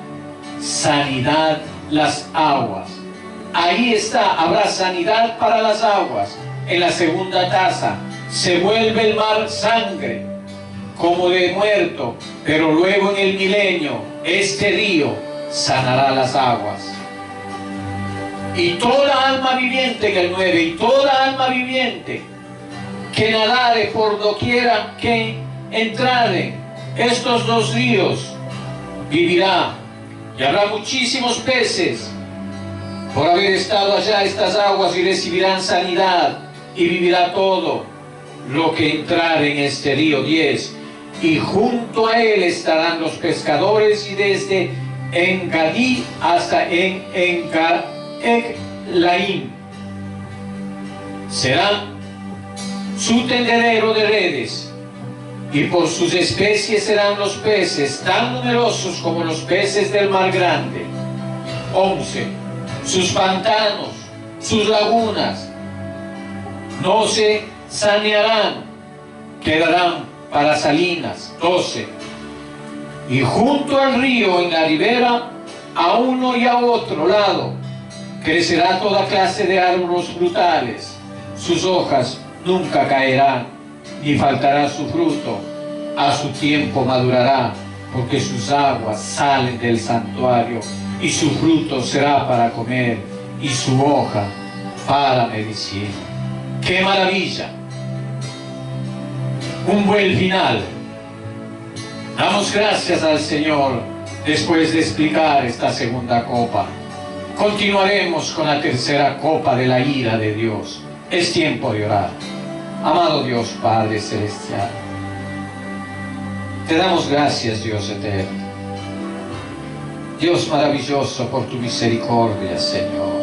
sanidad las aguas. Ahí está, habrá sanidad para las aguas. En la segunda taza se vuelve el mar sangre como de muerto, pero luego en el milenio este río sanará las aguas. Y toda alma viviente, en el 9, y toda alma viviente que nadare por doquiera que entrare estos dos ríos vivirá. Y habrá muchísimos peces por haber estado allá estas aguas, y recibirán sanidad, y vivirá todo lo que entrare en este río. 10. Y junto a él estarán los pescadores, y desde Engadí hasta Eglaim serán su tendedero de redes, y por sus especies serán los peces, tan numerosos como los peces del mar grande. 11. Sus pantanos, sus lagunas, no se sanearán, quedarán para salinas. 12. Y junto al río, en la ribera, a uno y a otro lado, crecerá toda clase de árboles frutales. Sus hojas nunca caerán, ni faltará su fruto. A su tiempo madurará, porque sus aguas salen del santuario, y su fruto será para comer, y su hoja para medicina. ¡Qué maravilla! Un buen final. Damos gracias al Señor después de explicar esta segunda copa. Continuaremos con la tercera copa de la ira de Dios. Es tiempo de orar. Amado Dios Padre Celestial, te damos gracias, Dios eterno. Dios maravilloso, por tu misericordia, Señor.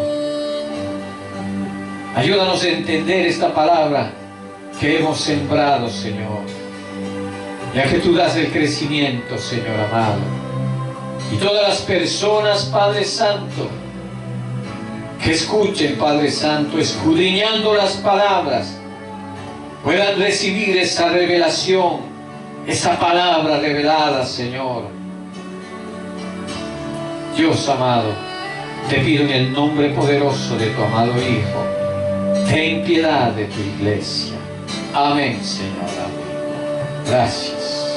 Ayúdanos a entender esta palabra que hemos sembrado, Señor, ya que tú das el crecimiento, Señor amado. Y todas las personas, Padre Santo, que escuchen, Padre Santo, escudriñando las palabras, puedan recibir esa revelación, esa palabra revelada, Señor. Dios amado, te pido en el nombre poderoso de tu amado Hijo, ten piedad de tu iglesia. Amén, Señor. Amén. Gracias.